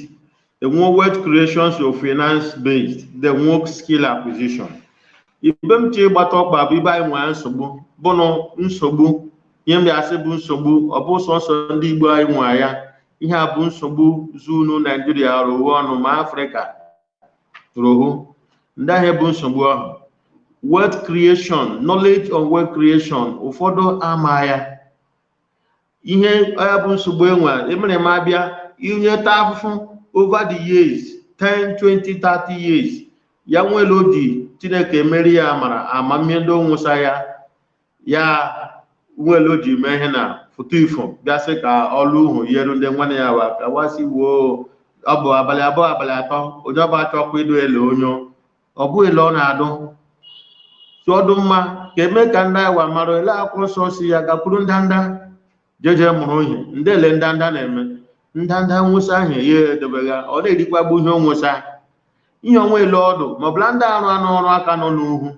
enwe wealth creation or finance based the work skill acquisition ibe m chi gbata ọgba bụ ibe anyị nwere nsogbu ihe m ga-asị bụ nsogbu ọ bụ sọsọ ndị Igbo anyị nwe ya ihe a bụ nsogbu zunu Naijiria rụwa ọnụ ma Afrịka rụhụ ndị ahịa bụ nsogbu ahụ wealth creation knowledge of wealth creation ụfọdụ ama ya ihe ya bụ nsogbu enwe emere m abịa ihe taa afụfụ over the years 10 20 30 years ya nwere oji Chineke emeri ya mara amamihe ndị onwụsa ya nwere oji mee ihe na foto ifo bịasị ka ọlụ uhu yeru ndị nwanne ya wa ka wasị wuo ọ bụ abalị abụọ abalị atọ onye ọba chọkwa ido ele onye ọ bụ ele ọ na-adụ tụọdụ mma ka eme ka ndị awa mara ele akwụkwọ nsọ si ya gakwuru ndanda jeje mụrụ ihe ndị ele ndanda na-eme ndanda nwụsa ahụ ya edebega ọ na-erikwa gbu ihe onwụsa ihe onwe ele ọdụ maọbụla ndị arụ anụ ọrụ aka nọ n'ugwu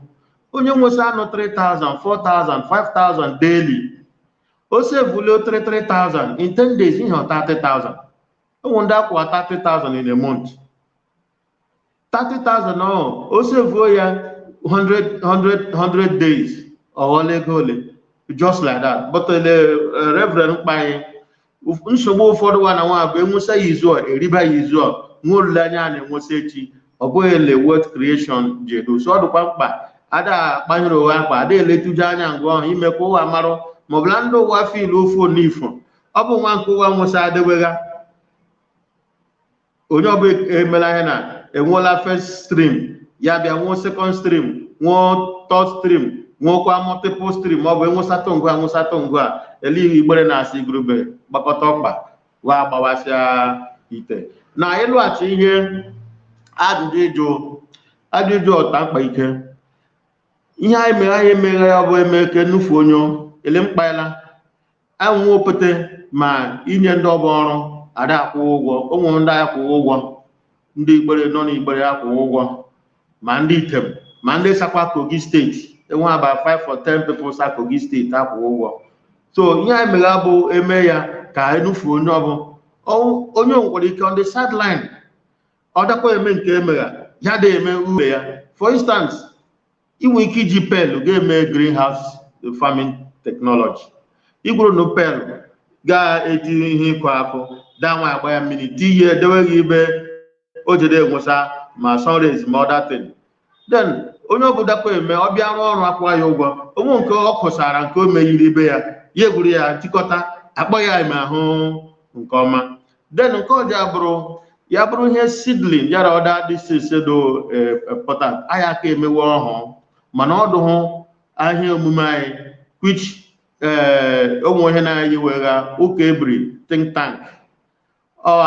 onye nwụsa anụ 3,000 4,000 5,000 daily o sevulio 3,000 in 10 days ihe 30,000 ụmụ ndị akwụwa 30,000 in a month 30,000 ahụ o sevuo ya 100 days ọghọla ego ole just like that but Reverend Mkpanye nsogbu ụfọdụ wa na nwa bụ enwụsa ya izu eriba ya izu nwa olileanya a na-enwụsa echi ọ bụghị ele wealth creation ji edo so ọ dịkwa mkpa ada akpanyere ụwa akpa ada eletuju anya ngwa ọhụ imekwa ụwa marụ maọbụla ndị ụwa fil ofu n'ifo ọ bụ nwa nke ụwa nwụsa adịwega onye ọbụla emela ihe na enwela first stream ya bịa nwụọ second stream nwụọ third stream nwụọkwa multiple stream ọ bụ enwụsatụ ngwa ele Igbere na-asị igurube gbakọta ọkpa wa gbawasịa ite na ịlụghachi ihe ajụjụ ọta mkpa ike ihe anyị emeghe ya bụ eme ke nnufu onye ele mkpala anwụ opete ma inye ndị ọba ọrụ ada akwụ ụgwọ ụmụ ndị akwụ ụgwọ ndị Igbere nọ n'Igbere akwụ ụgwọ ma ndị Item ma ndị sakwa Kogi steeti enwe about 5 or 10 people sa Kogi steeti akwụ ụgwọ so ihe anyị meghe bụ eme ya ka enufu onye onye nwekwara ike on the sideline ọ dakwa eme nke emegha ya da eme ure ya for instance inwe ike iji pel ga-eme greenhouse farming technology igwuru na pel ga-eji ihe ịkụ akụ danwa agba ya mmiri tinye edeweghị ibe o jede enwesa ma sunrays ma other thing then onye ọbụla kwa eme ọ bịa rụọ ọrụ akwụwa ya ụgwọ onwe nke ọ kụsara nke o meghiri ibe ya egwuru ya tikọta akpọ ya ime ahụ nke ọma then nke ọja bụrụ ya bụrụ ihe seedling yara ọda dịsise do important anyị aka emewe ọhụụ mana ọ dụhụ ahịa omume anyị which onwe ihe na-anyị wegha ụka ebiri think tank or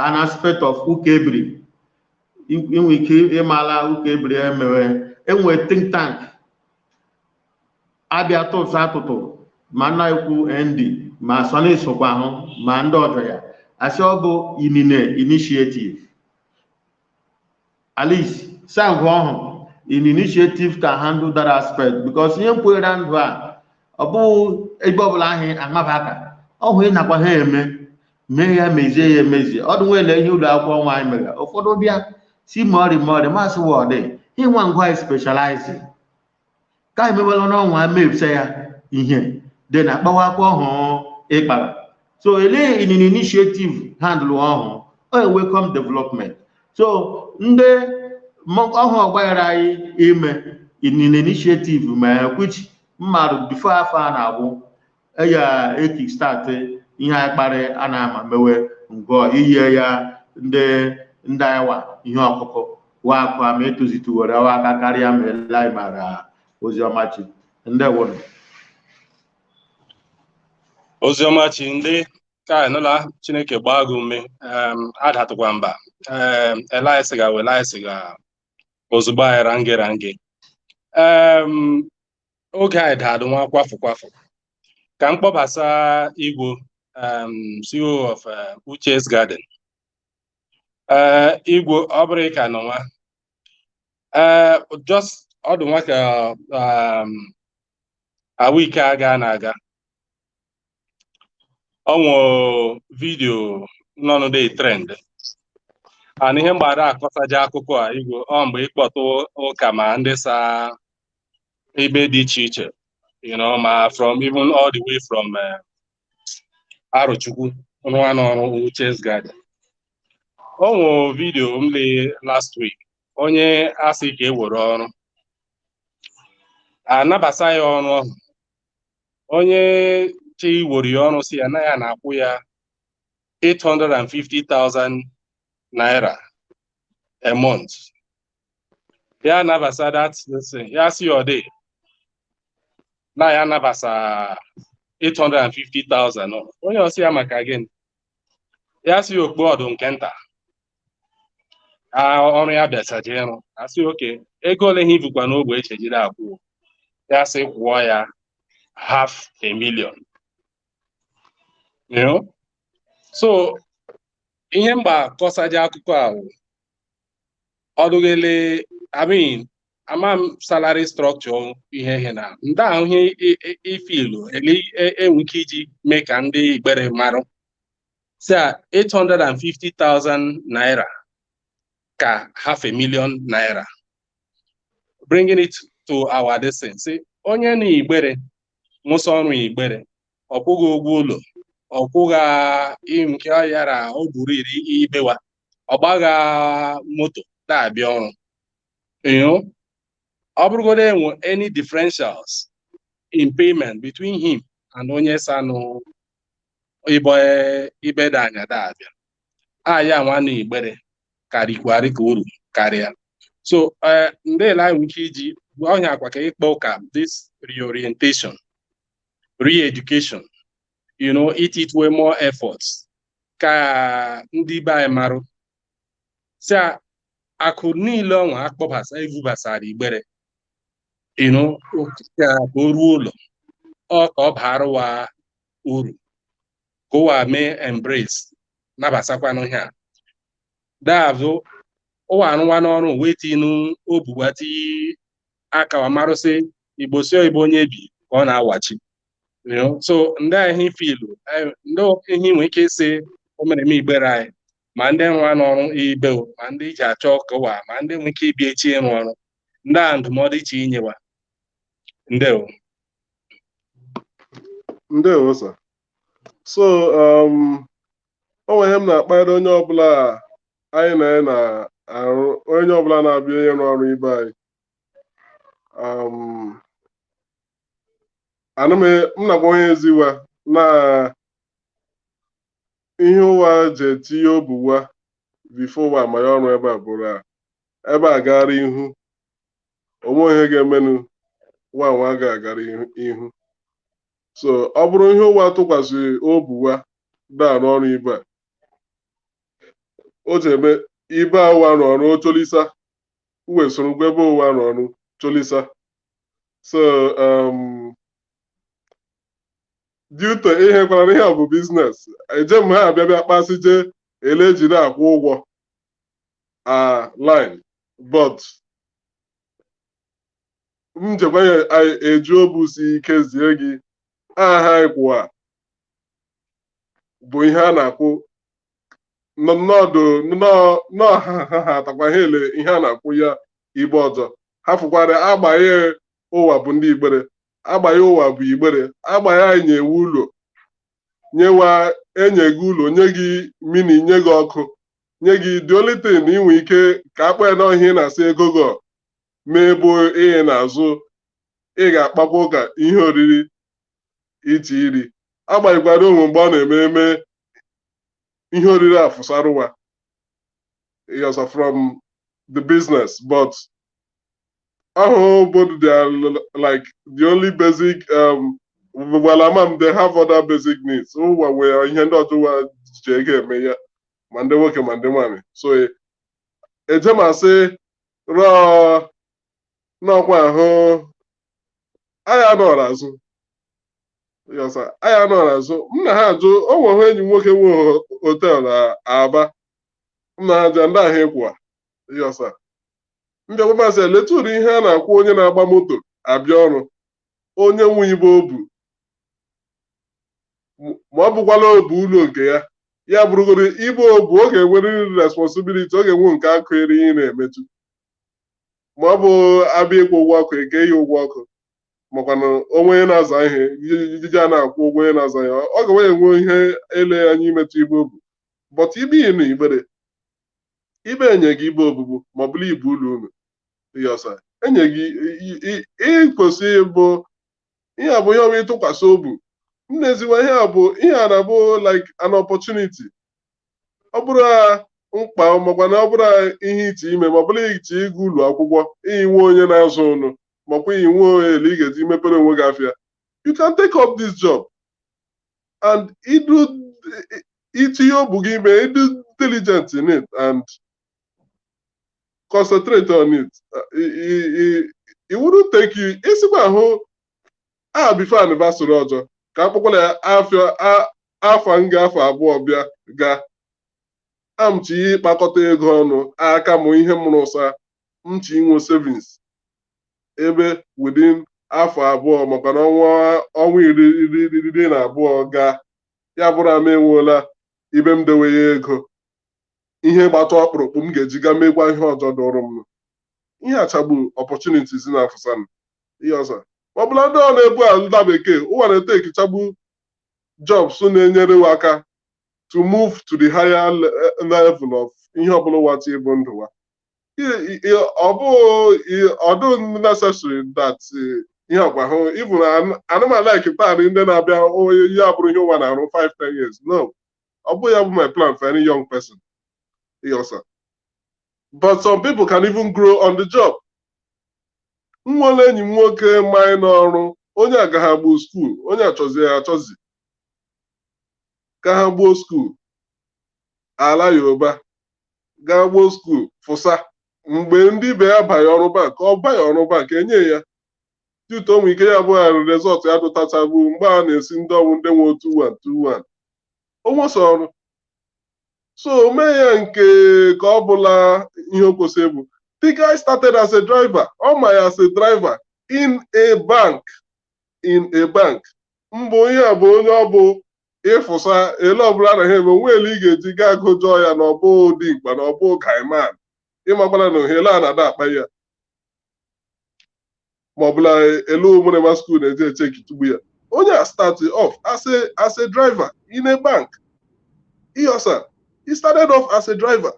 an aspect of ụka ebiri inwe ike ịmala ụka ebiri emewe enwe think tank abịa tụtụ atụtụ ma nna ekwu nd ma sọni sokwa ahụ ma ndị ọjọ ya asị ọ bụ inine initiative at least sang ọhụụ in initiative can handle that aspect because ihe mkpụrụ ndụ a ọ bụ ebe ọbụla ahụ amaba aka ọhụ ị nakwa ha eme mee ya mezie ya emezie ọdụ nwere ihe ụlọ akwụkwọ nwa anyị mere ụfọdụ bịa si mọrị masị wọdị ịnwa ngwa anyị specialize ka anyị mewela n'ọnwa mepụta ya ihe dị na akpawakwa ọhụụ ịkpara so ele in initiative handle ọhụụ o welcome development so ndị ọhụụ ọgbaghara anyị ime in initiative ma which mmadụ before afọ a na-agwụ ya kickstart ihe anyị kparị a na-ama mewe ngọ ihe ya ndị anyịwa ihe ọkụkụ wa akụ ma etozituwere awa aka karịa ma ele anyị mara oziọmachi ndị wụrụ oziọmachi ndị ka nụla Chineke gbaa gị ume adatụkwa mba elaisiga welaisiga ozugbo anyị range oge anyị dadụ nwa kwafu ka m kpọbasa Igbo CEO of Uche's Garden Igbo ọ bụrụ ka nọnwa just ọdụ nwa ka awike aga na-aga ọnwụ vidio nọnụde trend and ihe mgbada akọsaja akụkọ a Igbo ọ mgbe ịkpọtụ ụka ma ndị sa ebe dị iche iche ma from even all the way from Arochukwu rụọ n'ọrụ Uche's Garden ọnwụ vidio m lee last week onye asị ka ewere ọrụ anabasa ya ọrụ ọhụ onye chi were ya ọrụ si ya na ya na-akwụ ya 850,000 naira a month ya nabasa that ya si ọ dị na ya nabasa 850,000 onye ọsị ya maka gịnị ya si okpu ọdụ nke nta ọrụ ya bịasaje ịrụ asị oke ego ole ha ibukwa n'ogbe echejiri akwụ ya sị kwụọ ya $500,000 so ihe mgba kọsaje akụkọ ahụ ọdụgele ama m salary structure ihe na ndị ahụ ihe ifilu enwe ike iji mee ka ndị Igbere marụ si 850,000 naira ka $500,000 naira bringing it to our distance onye na Igbere nwụsọ ọrụ Igbere ọkwụghị ụgwọ ụlọ ọkwụghị nke yara o buru iri ibewa ọgbagha moto na-abịa ọrụ ọ bụrụgodo enwe any differentials in payment between him and onye sanụ ibe danya dabịa ya nwanne Igbere karịkwari ka uru karịa so ndị ele nwere ike iji ọnya akwa ka ịkpọ ụka this reorientation re-education it way more efforts ka ndị be anyị marụ si akụ niile ọnwa akpọbasa evubasara Igbere ka o ruo ụlọ ọ ka ọ bara wa uru ka ụwa mee embrace nabasakwanụ ihe a davụ ụwa arụwa n'ọrụ wetinu obuwati akawa marụsị Igbo si Igbo onye bi ka ọ na-awachi so ndị anyị filu ndị ihe nwere ike ịsị o mere m Igbere anyị ma ndị nwa n'ọrụ ibe ma ndị ji achọ kọwa ma ndị nwere ike ịbịa echi ịrụ ọrụ ndị a ndụmọdụ iche inyewa ndewo sir. So o nwere m na-akpara onye ọbụla anyị na-arụ onye ọbụla na-abịa ịrụ ọrụ ibe anyị m na-agwa onye eziwa na ihe ụwa ji etinye obuwa before ụwa amanye ọrụ ebe a bụrụ ebe a gara ihu onwe ihe ga-emenụ nwa ga-agara ihu so ọ bụrụ ihe ụwa tụkwasịrị obuwa na-arụ ọrụ ibe a o ji eme ibe a ụwa arụ ọrụ cholisa uwe soro ngwa ebe ụwa arụ ọrụ cholisa so due to ihe kwara na ihe ọ bụ biznes eje m ha abịa kpasị je ele ejiri akwụ ụgwọ line but m jekwa ya eji obu si ike zie gị aha ịkwụwa bụ ihe a na-akwụ ha atakwa ha ele ihe a na-akwụ ya ibe ọzọ ha fụkwara agbaghị ụwa bụ ndị Igbere agbaghị ụwa bụ Igbere agbaghị anyị nyewe ụlọ nyewa enye gị ụlọ nye gị mini nye gị ọkụ nye gị dị olitin inwe ike ka akpa ya n'ọhịa ị na-asa ego gị mee ebe ị na-azụ ị ga-akpakwa ụka ihe oriri iti iri agbanyekwara onwe mgbe ọ na-eme ihe oriri afụsarụwa yọsa from the business but ahụ both they are like the only basic well amam they have other basic needs ụwa wee ihe ndị ọzọ ụwa ji ego eme ya ma ndị nwoke ma ndị nwanyị so eje ma sị rọọ n'ọkwa ahụ anya nọrọ azụ yọsa anya nọrọ azụ m na ha ajụ o nweghị enyi nwoke nwe hotel na Aba m na ha aja ndị ahụ ịkwụwa yọsa mbịakwa masị eletụrụ ihe a na-akwụ onye na-agba moto abịa ọrụ onye nwe ibe obu ma ọ bụkwala obu ụlọ nke ya ya bụrụgoro ibe obu ọ ga-enwerịrị responsibility ọ ga-enwe nke akụ eri ihe na-emetụ ma ọ bụ abịa ịkwụ ụgwọ ọkụ eke ya ụgwọ ọkụ makwana onwe na-aza ihe ijiji a na-akwụ ụgwọ onye na-aza ya ọ ga-enwe enwe ihe ele anya imetụ ibe obu but ibe ihe na Igbere ibe enye gị ibe obubu ma ọ bụla ibu ụlọ unu yọsa enye gị ịkwesị bụ ihe a bụ ihe ọma ịtụkwasị obu nneziwa ihe a bụ ihe a na-abụ like an opportunity ọ bụrụ mkpa makwana ọ bụrụ ihe iti ime ma ọ bụrụ iti ịgụ ụlọ akwụkwọ inwe onye na-azụ ụnụ makwa inwe ele ị ga-eji mepere onwe gị afịa you can take up this job and itinye obu gị ime ịdị diligent in it and concentrate on it it wouldn't take you isikwa ahụ before anniversary ọzọ ka akpọkwala ya afọ nga afọ abụọ bịa gaa amchi ịkpakọta ego ọnụ aka mụ ihe mụrụ ụsa mchi inwe savings ebe within afọ abụọ maka na ọnwa iri na abụọ gaa ya bụrụ ama enweela ibe m dewe ya ego ihe gbata ọkpụrụkpụ m ga-eji ga megwa ihe ọzọ dụrụ m ihe achagbu opportunities na-afụsa m ihe ọzọ ọ bụla ndị ọ na-ebu ala bekee ụwa na-ete ekichagbu jobs na-enyere wa aka to move to the higher level of ihe ọbụla wati ịbụ ndụ wa ọ dị necessary that ihe ọgwa hụ even anụmanụ like paadị ndị na-abịa ya bụrụ ihe ụwa na-arụ 5-10 years no ọ bụghị ya bụ my plan for any young person yes, but some people can even grow on the job. Nwere enyi m nwoke mmanya n'ọrụ onye a ga ha gbuo skuul onye achọzi ya achọzi ka ha gbuo skuul ala Yoruba gaa gbuo skuul fụsa mgbe ndị ibe ya banye ọrụ bank ọ banye ọrụ bank enye ya tuto onwe ike ya bụ rezọtụ ya dụtachabụ mgbe a na-esi ndị ọnwụ ndị nwe 2121 onwe so ọrụ so mee ya nke ka ọ bụla ihe o kwesịrị bụ. The guy started as a driver. As a driver in a bank. Mbụ ihe a bụ onye ọ bụ ịfụsa ele ọbụla na ha ebe nweele ị ga-eji gaa gụjọọ ya na ọbụ dị mkpa na ọbụ gaiman ịmagbara na ohele a na-ada akpa ya ma ọbụla ele omerema skuul na-eje eche kitugbu ya. Onye a started off as a driver in a bank. He started off as a driver.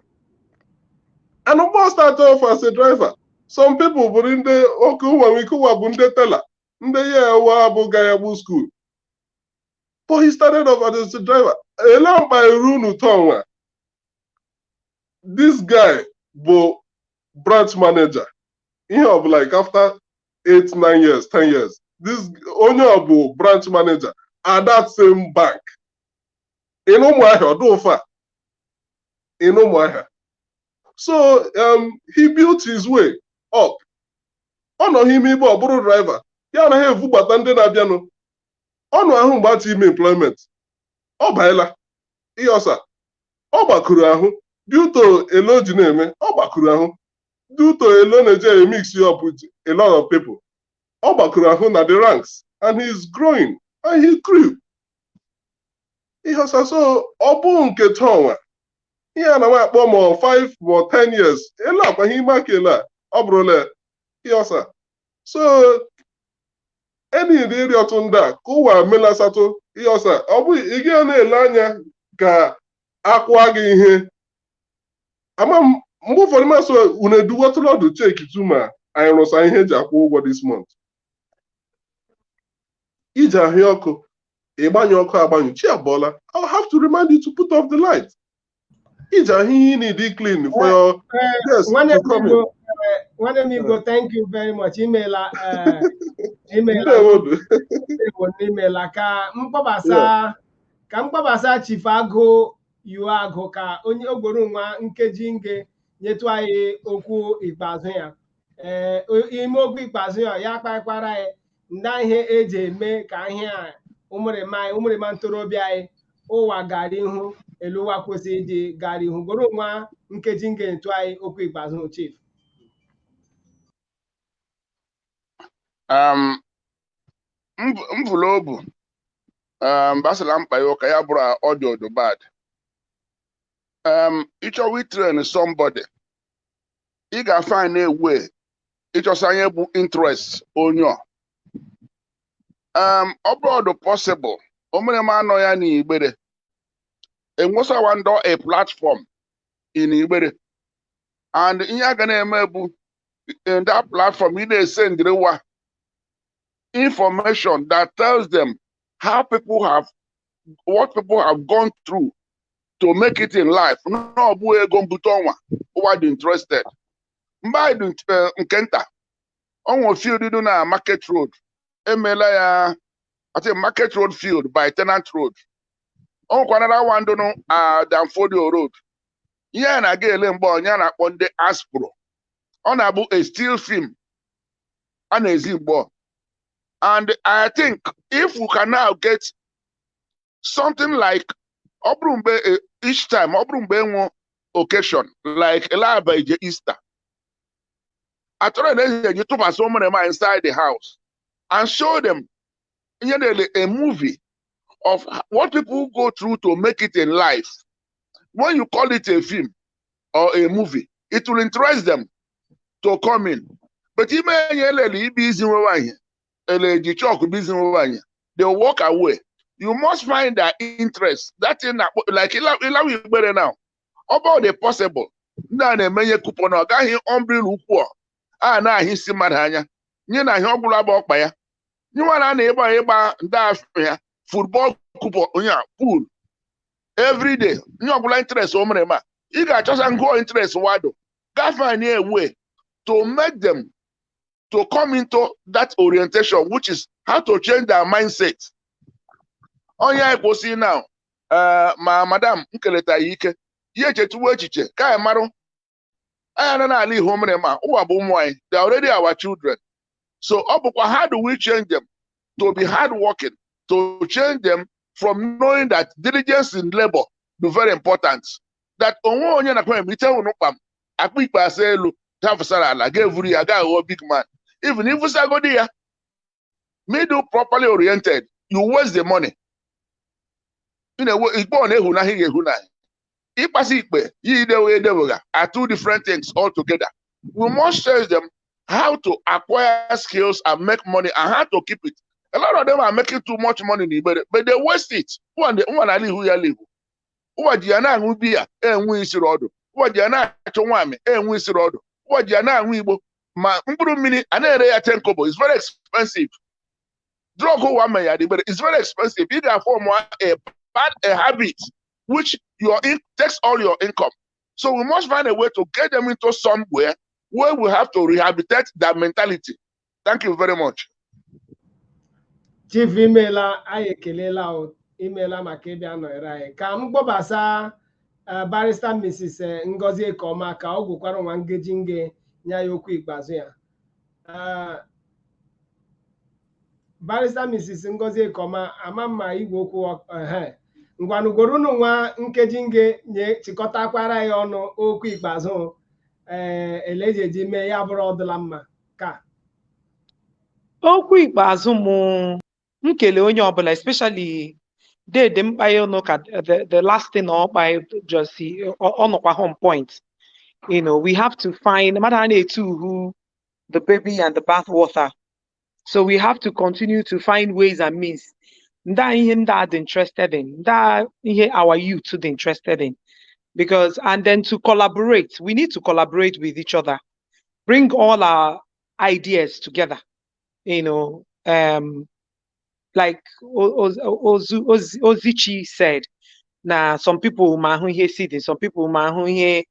And Ogbo started off as a driver. Some people bụ ndị oke ụwa bụ ndị tela ndị ya wa bụ gayagbu school. But he started off as a driver. Ele mkpa eru unu tonwa this guy bụ branch manager ihe of like after 8, 9 years, 10 years, this onye ọ bụ branch manager at that same bank in Umuahia, Odofa, in Umuahia. So he built his way up. Ọ nọ him ibe ọ bụrụ driver ya anaghị evubata ndị na-abịanụ ọnụ ahụ mgbe atụ ime employment ọ baela ihe ọsa ọ gbakuru ahụ due to elo ji na-eme ọ gbakuru ahụ due to elo na-eje mix you up with a lot of people ọ gbakuru ahụ na the ranks and he's growing and he grew ihe ọsa so ọ bụ nke tonwa ihe a na nwa akpọ ma 5 ma 10 years elu akwa ihe ime aka ele a ọ bụrụla ihe ọsa so enyi dị iri ọtụ ndị a ka ụwa melasatụ ihe ọsa ọ bụ ị ga na-ele anya ka akwụa gị ihe ama mgbe ụfọdụ masị unu eduwetụrụ ọdụ cheki tu ma anyị rụsa ihe eji akwụ ụgwọ this month iji ahịa ọkụ ịgbanye ọkụ agbanyụ chi abụọla I'll have to remind you to put off the light iji ahịa ihe need clean for your guests to come in. Nwanne m Igbo, thank you very much. Imela ka mkpọbasa Chief Agụ yu agụ ka onye ogboro nwa nkeji nge nyetụ anyị okwu ikpeazụ ya ime okwu ikpeazụ ya kpakwara anyị ndị ihe eji eme ka ihe a ụmụrịma ntorobịa anyị ụwa gara ihu eluwa kwesịrị ịdị gara ihu gboro nwa nkeji nge nyetụ anyị okwu ikpeazụ Chief. Mvulobu basala mkpa ya ụka ya bụrụ ọdụ bad ịchọwa train somebody ị ga-find a way ịchọsa anya bụ interest onye ọ bụrụ ọdụ possible o mere m anọ ya n'Igbere enwesawa ndọ a platform in Igbere and ihe a ga na-eme bụ in that platform ị na-esendịrịwa information that tells them what people have gone through to make it in life. No, who interested. Mba nkenta on field na Market Road. Emela I think Market Road field by Tenant Road. On another one don't know Danfodio Road. Yeah, na get lembo nyana on the Aspro. On abu a steel film. And a zimbo. And I think if we can now get something like Obrumbe each time, Obrumbe occasion, like Elabaije Easter. I try to you to so many inside the house and show them a movie of what people go through to make it in life. When you call it a film or a movie, it will interest them to come in. But they'll walk away. You must find their interest. That in like Igbere now. About the possible. Na na menye coupon or gahi umbrella ukwo. Ah na hisi madanya. Nye na hi obula ba okpa ya. Nyi wana na eba nda ya. Football coupon onya pool. Every day. Nyi obula interest o mrema. You got just and go interest wado. Ga find a way to make them to come into that orientation, which is how to change their mindset. Oh yeah, I see now. Madam, nkeleta yike. Ye chetuwe echiche. Ka emaru. Aya na ali home ma. Uwa bu mwai. They are already our children. So, how do we change them to be hardworking? To change them from knowing that diligence in labor is very important. That onwo onye na kwa mite unukpam. Akpi pa selu. Tafsara la gevuri aga o big man. Even if it's a good year, middle properly oriented, you waste the money. You know, it's born a huna here huna. If I see it, are two different things altogether. We must teach them how to acquire skills and make money and how to keep it. A lot of them are making too much money, but they waste it. One ali who ya live. What Diana will be a win rodo. What Diana Chowami, and win rodo. What Diana Wibo. Ma mini anere kobo is very expensive. Drug but it's very expensive. You can form a bad habit which takes all your income. So we must find a way to get them into somewhere where we have to rehabilitate their mentality. Thank you very much. Chief Imela anyị ekelela imela maka ịbịa nọnyere anyị ka m gbọbasa barrister Mrs. Ngozi Ekoma ka ọ gwụkwara nwa ngeji nge nye ya okwu ikpeazụ ya. Barrister Mrs. Ngozi Ekoma ama mma igwe okwu ngwanugoro unu nwa nkeji nge nye chịkọtakwara ya ọnụ okwu ikpeazụ elejeji mee ya bụrụ ọdụla mma ka okwu ikpeazụ m kele onye ọbụla, especially Dede Mkpaye ka the last thing just ọnọkwa home point. You know, we have to find, no matter who the baby and the bath water. So we have to continue to find ways and means that interested in, that our youth are interested in. Because, and then to collaborate, we need to collaborate with each other, bring all our ideas together, you know, like Ozichi said, now some people mahu here seeding, some people mahu here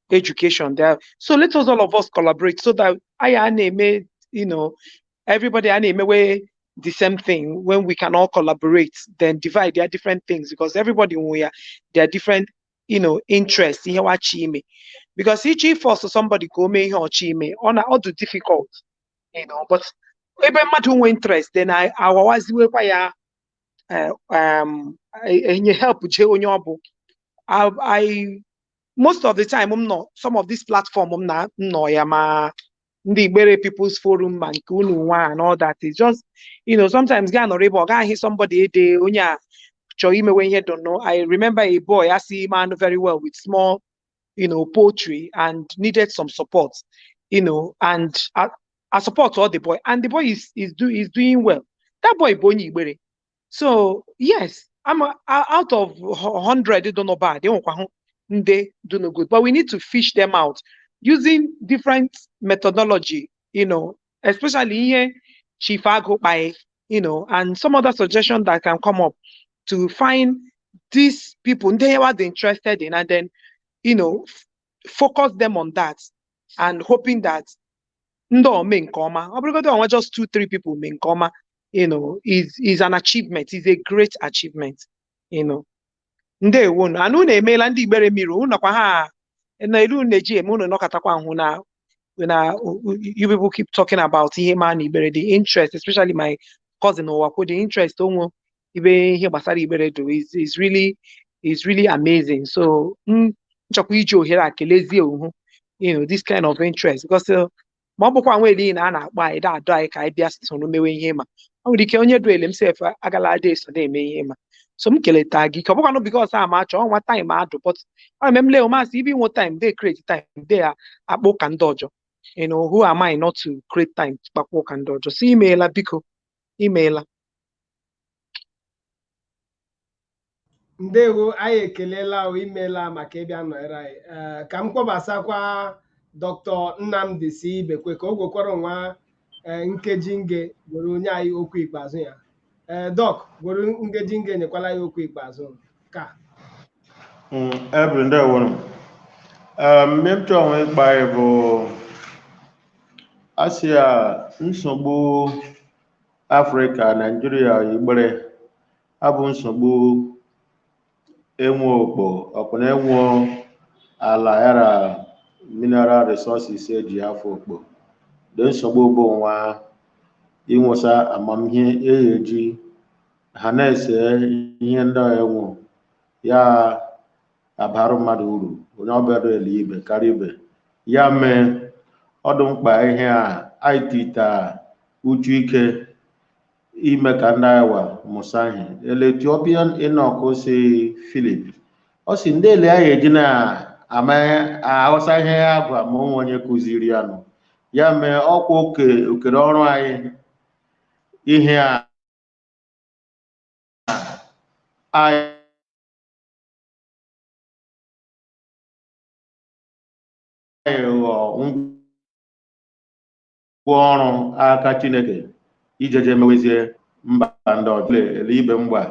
education there. So let us all of us collaborate so that made, you know, everybody way the same thing. When we can all collaborate, then divide their different things, because everybody their different, you know, interests in what chime. Because each force somebody go me or chime on all the difficult, you know, but if matter interest, then I was require help I most of the time some of this platform the Igbere People's Forum and all that is just, you know, sometimes hear somebody don't know. I remember a boy I see man very well with small, you know, poetry and needed some support, you know, and I support all the boy, and the boy is doing well. That boy Boni Igbere. So yes, I'm out of 100, they don't know bad. They do no good. But we need to fish them out using different methodology, you know, especially here, Chifago by, you know, and some other suggestions that can come up to find these people, they are interested in, and then, you know, focus them on that and hoping that no main comma, just 2-3 people main comma, you know, is an achievement, is a great achievement, you know. Nde won anu na emela ndị Igbere miro unakwa ha na ilu neji eme unu nọkatakwa ahụ na you people keep talking about ihe ma na Igbere, the interest, especially my cousin Owako, the interest onwe ibe ihe gbasara Igbere do is really amazing. So nchọkwa iji ohere akelezi ohu, you know, this kind of interest, because ma ọ bụkwa nwere na a na-akpọ anyị da-adọ anyị ka anyị bịa soro mewe ihe ma ọ nwere ike onye duele m sef agala ada eso na-eme ihe ma. So m keleta gị ka ọ bụkwa no because I'm achọ ọnwa time adụ, but I remember masị ibi nwe time they create time they akpọ ka ndị ọjọọ, you know, who am I not to create time kpakpọ ka ndị ọjọọ. So imeela biko, imeela. Ndewo, anyị ekelela imeela maka ịbịa nọnyere anyị. Ka m kpọbasakwa Dr. Nnamdi C. Ibekwe ka o gwekwara nwa nkeji nge gwere onye anyị okwu ikpeazụ ya. Doc, gwere nkeji nge nyekwala ya okwu ikpeazụ ka. Ebere ndewo nụ. Mmemme onwe ịkpa anyị bụ asị nsogbu Afrịka, Nigeria, Igbere abụ nsogbu enwe okpo ọkwa enwe ala yara mineral resources eji afọ okpo. The nsogbu bụ nwa inwesa amamihe eji ha na-ese ihe ndị enwe ya abarụ mmadụ uru, onye ọbịa ele ibe karịa ibe ya mee ọdụ mkpa ihe anyị tita uchu ike ime ka ndị awa musa ihe ele Ethiopian Enoch si Philip ọ si ndị ele anyị eji na ama aghọsa ihe ya gwa ma onwe onye kụziri ya nụ ya mee ọkwa okere ọrụ anyị ihe anyị ngwa ọrụ aka Chineke ijeje mewezie mba ndị ọdịle ele ibe mgba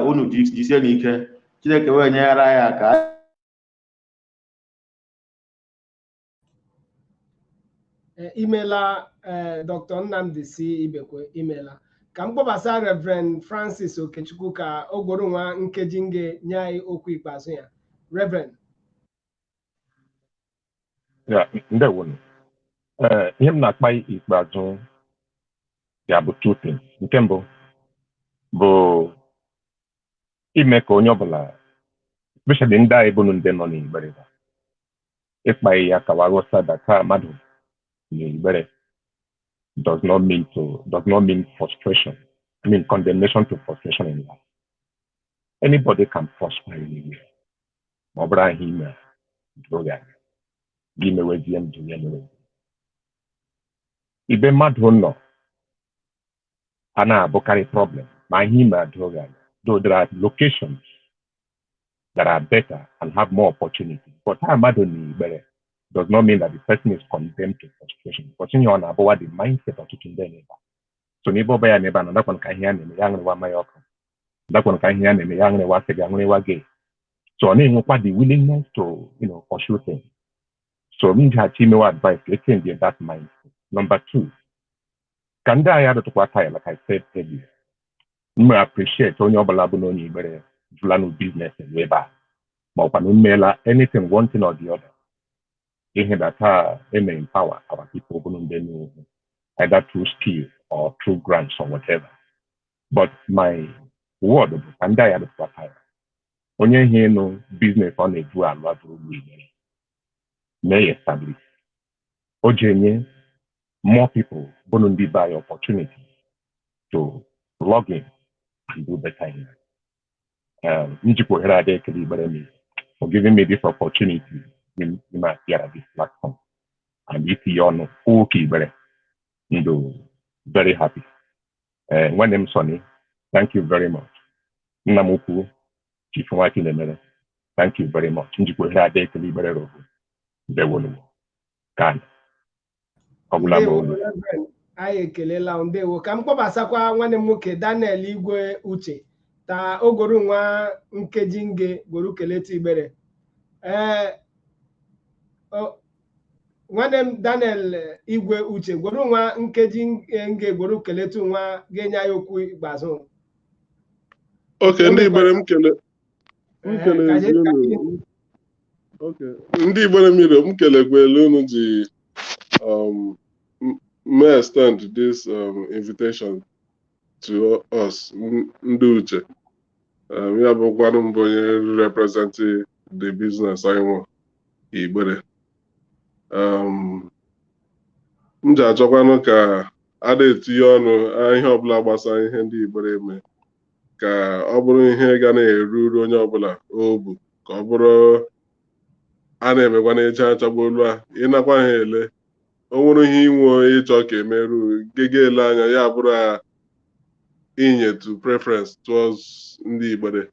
unu jisie n'ike Chineke wee nyere anyị aka imela Dr. Nnamdi C. Ibekwe imela ka m kpọbasa Reverend Francis Okechukwu ka o gworo nwa nkeji nge nye anyị okwu ikpeazụ ya. Reverend. Ya, ndewo. Ihe m na-akpa ikpeazụ ya bụ two things. Nke mbụ bụ ime ka onye ọbụla, especially ndị anyị bụ ndị nọ n'Igbere, ịkpa ya ka waghọta data mmadụ n'Igbere does not mean frustration. I mean condemnation to frustration in life. Anybody can prosper anywhere. Ma ọ bụrụ ahụ ime dụrụ ya gị mewezie ndụ ya mewe. Ibe mmadụ nọ a na-abụkarị problem ma ihe ime adụrụ ya. Though there are locations that are better and have more opportunities, but mmadụ n'Igbere does not mean that the person is condemned to frustration. Because in your about the mindset of teaching them. So neighbor by neighbor and that one can hear me, young one my own. That one can hear me, young one say young one gay. So I mean the willingness to pursue things. So means that team advice, let's change that mindset. Number two, can I add to what like I said earlier? I appreciate on your balabino Igbere, Julano business and labor. But anything one thing or the other. In that may empower our people either through skill or through grants or whatever. But my word, and I had a only here no business on a dual level may establish. Ojenye, more people going to buy opportunity to log in and do better in life. For giving me this opportunity in my this platform. And if you know, okay, very happy. When I'm Sonny, thank you very much. Namuku, Chief Wakinemere, thank you very much. Njiko Hade Libero, the one can. Anyị ekelela ndewo ka m kpọbasakwa nwanne m nwoke Daniel Igwe Uche ta ogoro nwa nkeji nge goro keleta Igbere. Nwanne m Daniel Igwe Uche goro nwa nkeji nge goro keleta nwa ga-enye anyị okwu ikpeazụ. Okay, ndị Igbere m kele okay, ndị Igbere mmiri m kelekwele unu ji may extend this invitation to us, ndị Uche. Ya bụkwanụ mbụ onye representing the business anyị nwe Igbere. M ji achọkwanụ ka a na-etinye ọnụ ihe ọbụla gbasara ihe ndị Igbere eme ka ọ bụrụ ihe ga na-eruru onye ọbụla obu ka ọ bụrụ a na-emekwa na-eje achọgbu olu a ịnakwa ha ele o nwere ihe inwe ịchọ ka emerụ gege ele anya ya bụrụ inyetu preference towards ndị Igbere.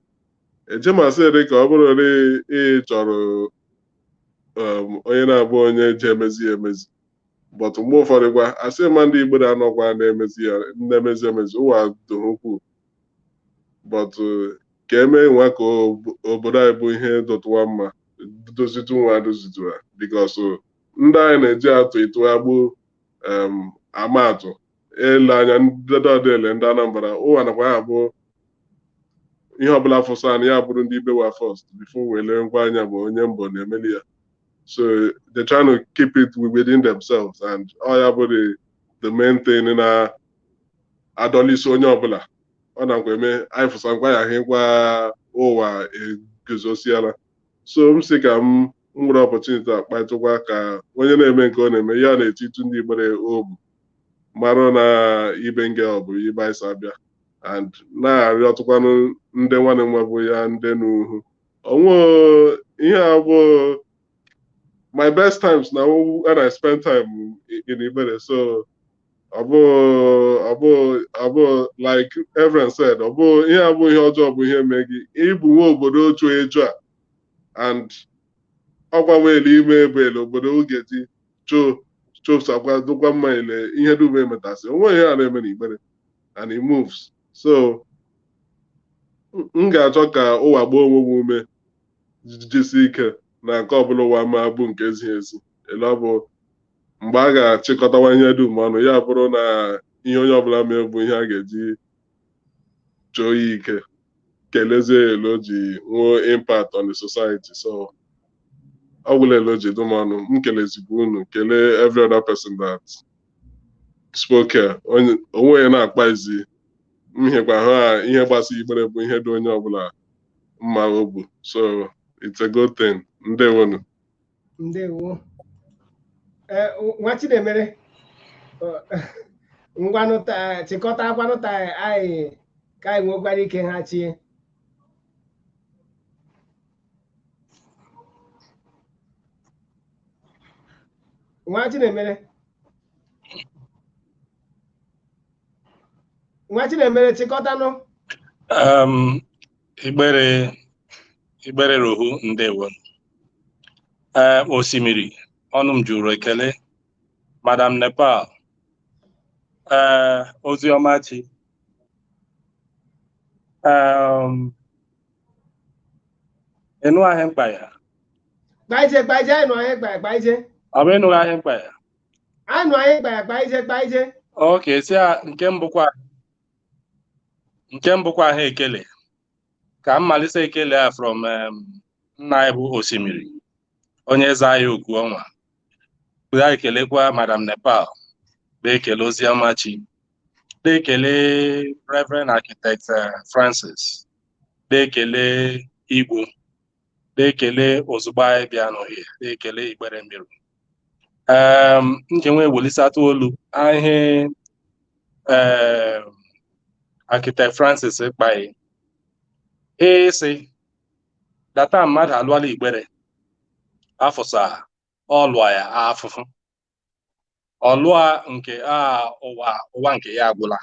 Ejemasị dị ka ọ bụrụ na ị chọrọ onye na-abụ onye ji emezi but mgbe ụfọdụ gwa asị ma ndị Igbere anọkwa na-emezi ụwa dohukwu but ka eme nwa ka obodo anyị bụ ihe dọtụwa mma dozitu nwa dozitura because ndị anyị na-eji atụ ịtụ agbụ amatụ ele anya ndedele ndị Anambra ụwa nakwa ya bụ ihe ọbụla fụsana ya bụrụ ndị Igbewa first before wele ngwa anya bụ onye mbọ na-emeli ya. So they're trying to keep it within themselves and all ya bụ the main thing na adolisi onye ọbụla ọ na-nkwa eme anyị fụsa ngwa ya hịkwa ụwa eguzosiala. So m sị ka m nwere opportunity akpatụkwa ka onye na-eme nke ọ na-eme ya na-etitu ndị Igbere obu marụ na ibe nge ọ bụ ibe anyị sabịa and na-arịọtụkwanụ ndị nwanne nwa bụ ya ndị n'uhu onwe ihe abụ my best times now when I spend time in Igbere. So abo like everyone said ihe abụ ihe ọjọọ bụ ihe megi ịbụ nwa obodo otu eju a and ọgbanweela ime ebele obodo oge dị chopsakwa dụkwa mma ile ihe dum emetasị onwe ihe a na-eme n'Igbere and it moves. So m ga-achọ ka ụwa gbaa onwe ume jisi ike na nke ọbụla ụwa ma bụ nke ezighị ezi ele ọ bụ mgbe a ga-achịkọtawa ihe dum ọnụ ya bụrụ na ihe onye ọbụla mee bụ ihe a ga-eji chọọ ya ike kelezie elo ji nwee impact on the society. So ọ bụla elo ji dum ọnụ m kelezikwa unu kelee every other person that spoke here. Onwe ya na-akpa izi mmehekwa ha ihe gbasa Igbere bụ ihe dị onye ọbụla mma obu. So it's a good thing. Ndewonu. Ndewo. Nwa Chinemere ngwanụ taa chịkọta akwanụ taa anyị ka anyị nwekwara ike ha chie. Nwa Chinemere chịkọtanụ. Igbere rohu ndewo. Osimiri ọnụ m jụrụ ekele Madam Nepal Oziọmachi ịnụ ahịa mkpa ya Kpaije anyị nụ ahịa mkpa ya kpaije. Ọ bụ ịnụ ahịa mkpa ya? Anyị nụ ahịa mkpa ya kpaije. Okay, si nke mbụkwa ahịa ekele ka m malite ekele a from nna anyị bụ Osimiri onye eze anyị okwu ọnwa. Ya ekelekwa Madam Nepal, na-ekele Oziọmachi, na-ekele Reverend Architect Francis, na-ekele Igbo, na-ekele ozugbo anyị bịa n'ohie, na-ekele Igbere mmiri. Njenwe welisata olu ahịa Architect Francis kpaghị isi data mmadụ alụọla Igbere afọsa ọlụa ya afụfụ ọlụa nke ụwa nke ya agwụla.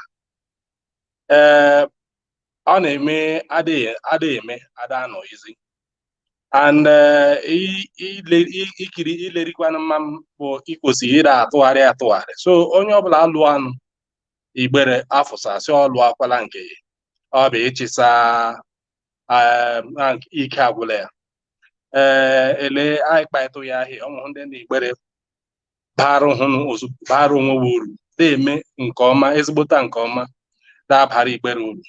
Ọ na-eme adịghị eme ada anọghịzi and ilerikwana mma bụ ikwesịrị ịda atụgharị. So onye ọbụla alụ anụ Igbere afụsasị ọlụ akwala nke ọ bụ ịchịsa ike agwụla ya. Ele anyị kpaịtụ ya ahịa ọmụ ndị na Igbere bara onwe uru na-eme nke ọma ezigbota nke ọma dabara Igbere uru.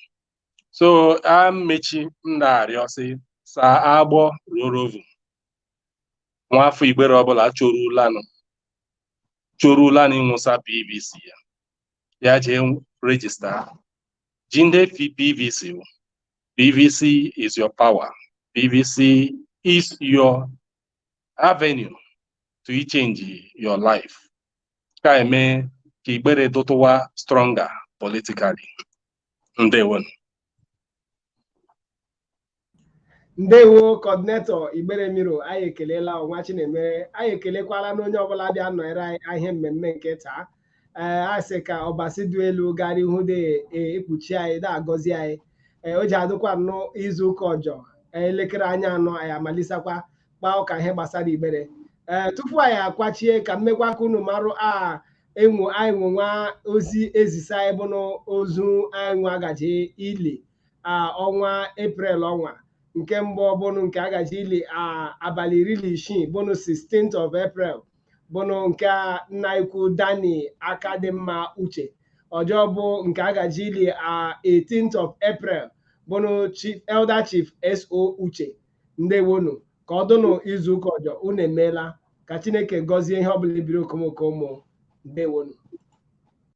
So amechi m na-arịọsị sa agbọ rorovu nwafọ Igbere ọbụla chọrụlanụ ịnwụsa PVC ya jee regista jinde PVC. PVC is your power. PVC is your avenue to change your life. Ka eme ka Igbere dụtụwa stronger politically. Ndewo. Ndewo coordinator Igbere Miro, anyị ekelela Nwa Chinemere, anyị ekelekwala n'onye ọbụla bịa nọnyere anyị ihe mmemme nke taa. Asị ka ọbasi dị elu gara ihu dị ekpuchi anyị na-agọzi anyị. O ji adịkwa nnọọ izu ụka ọjọọ elekere anya anọ anyị amalisakwa kpaa ụka ihe gbasara Igbere. Tupu anyị akwachie ka mmekwa ka unu marụ anyị nwa ozi ezisa anyị bụ n'ozu anyị nwa agaji ili ọnwa Eprel ọnwa nke mbụ bụnụ nke agaji ili abalị 16 bụnụ 16th of April bụnụ nke nna ikwu Dani aka dị mma Uche ọjọọ bụ nke agaji ili 18th of April bụnụ Elder Chief S.O. Uche. Ndewonu ka ọ dụnụ izu ụka ọjọọ unu emeela ka Chineke gọzie ihe ọbụla biri okomoko ụmụ. Ndewonu.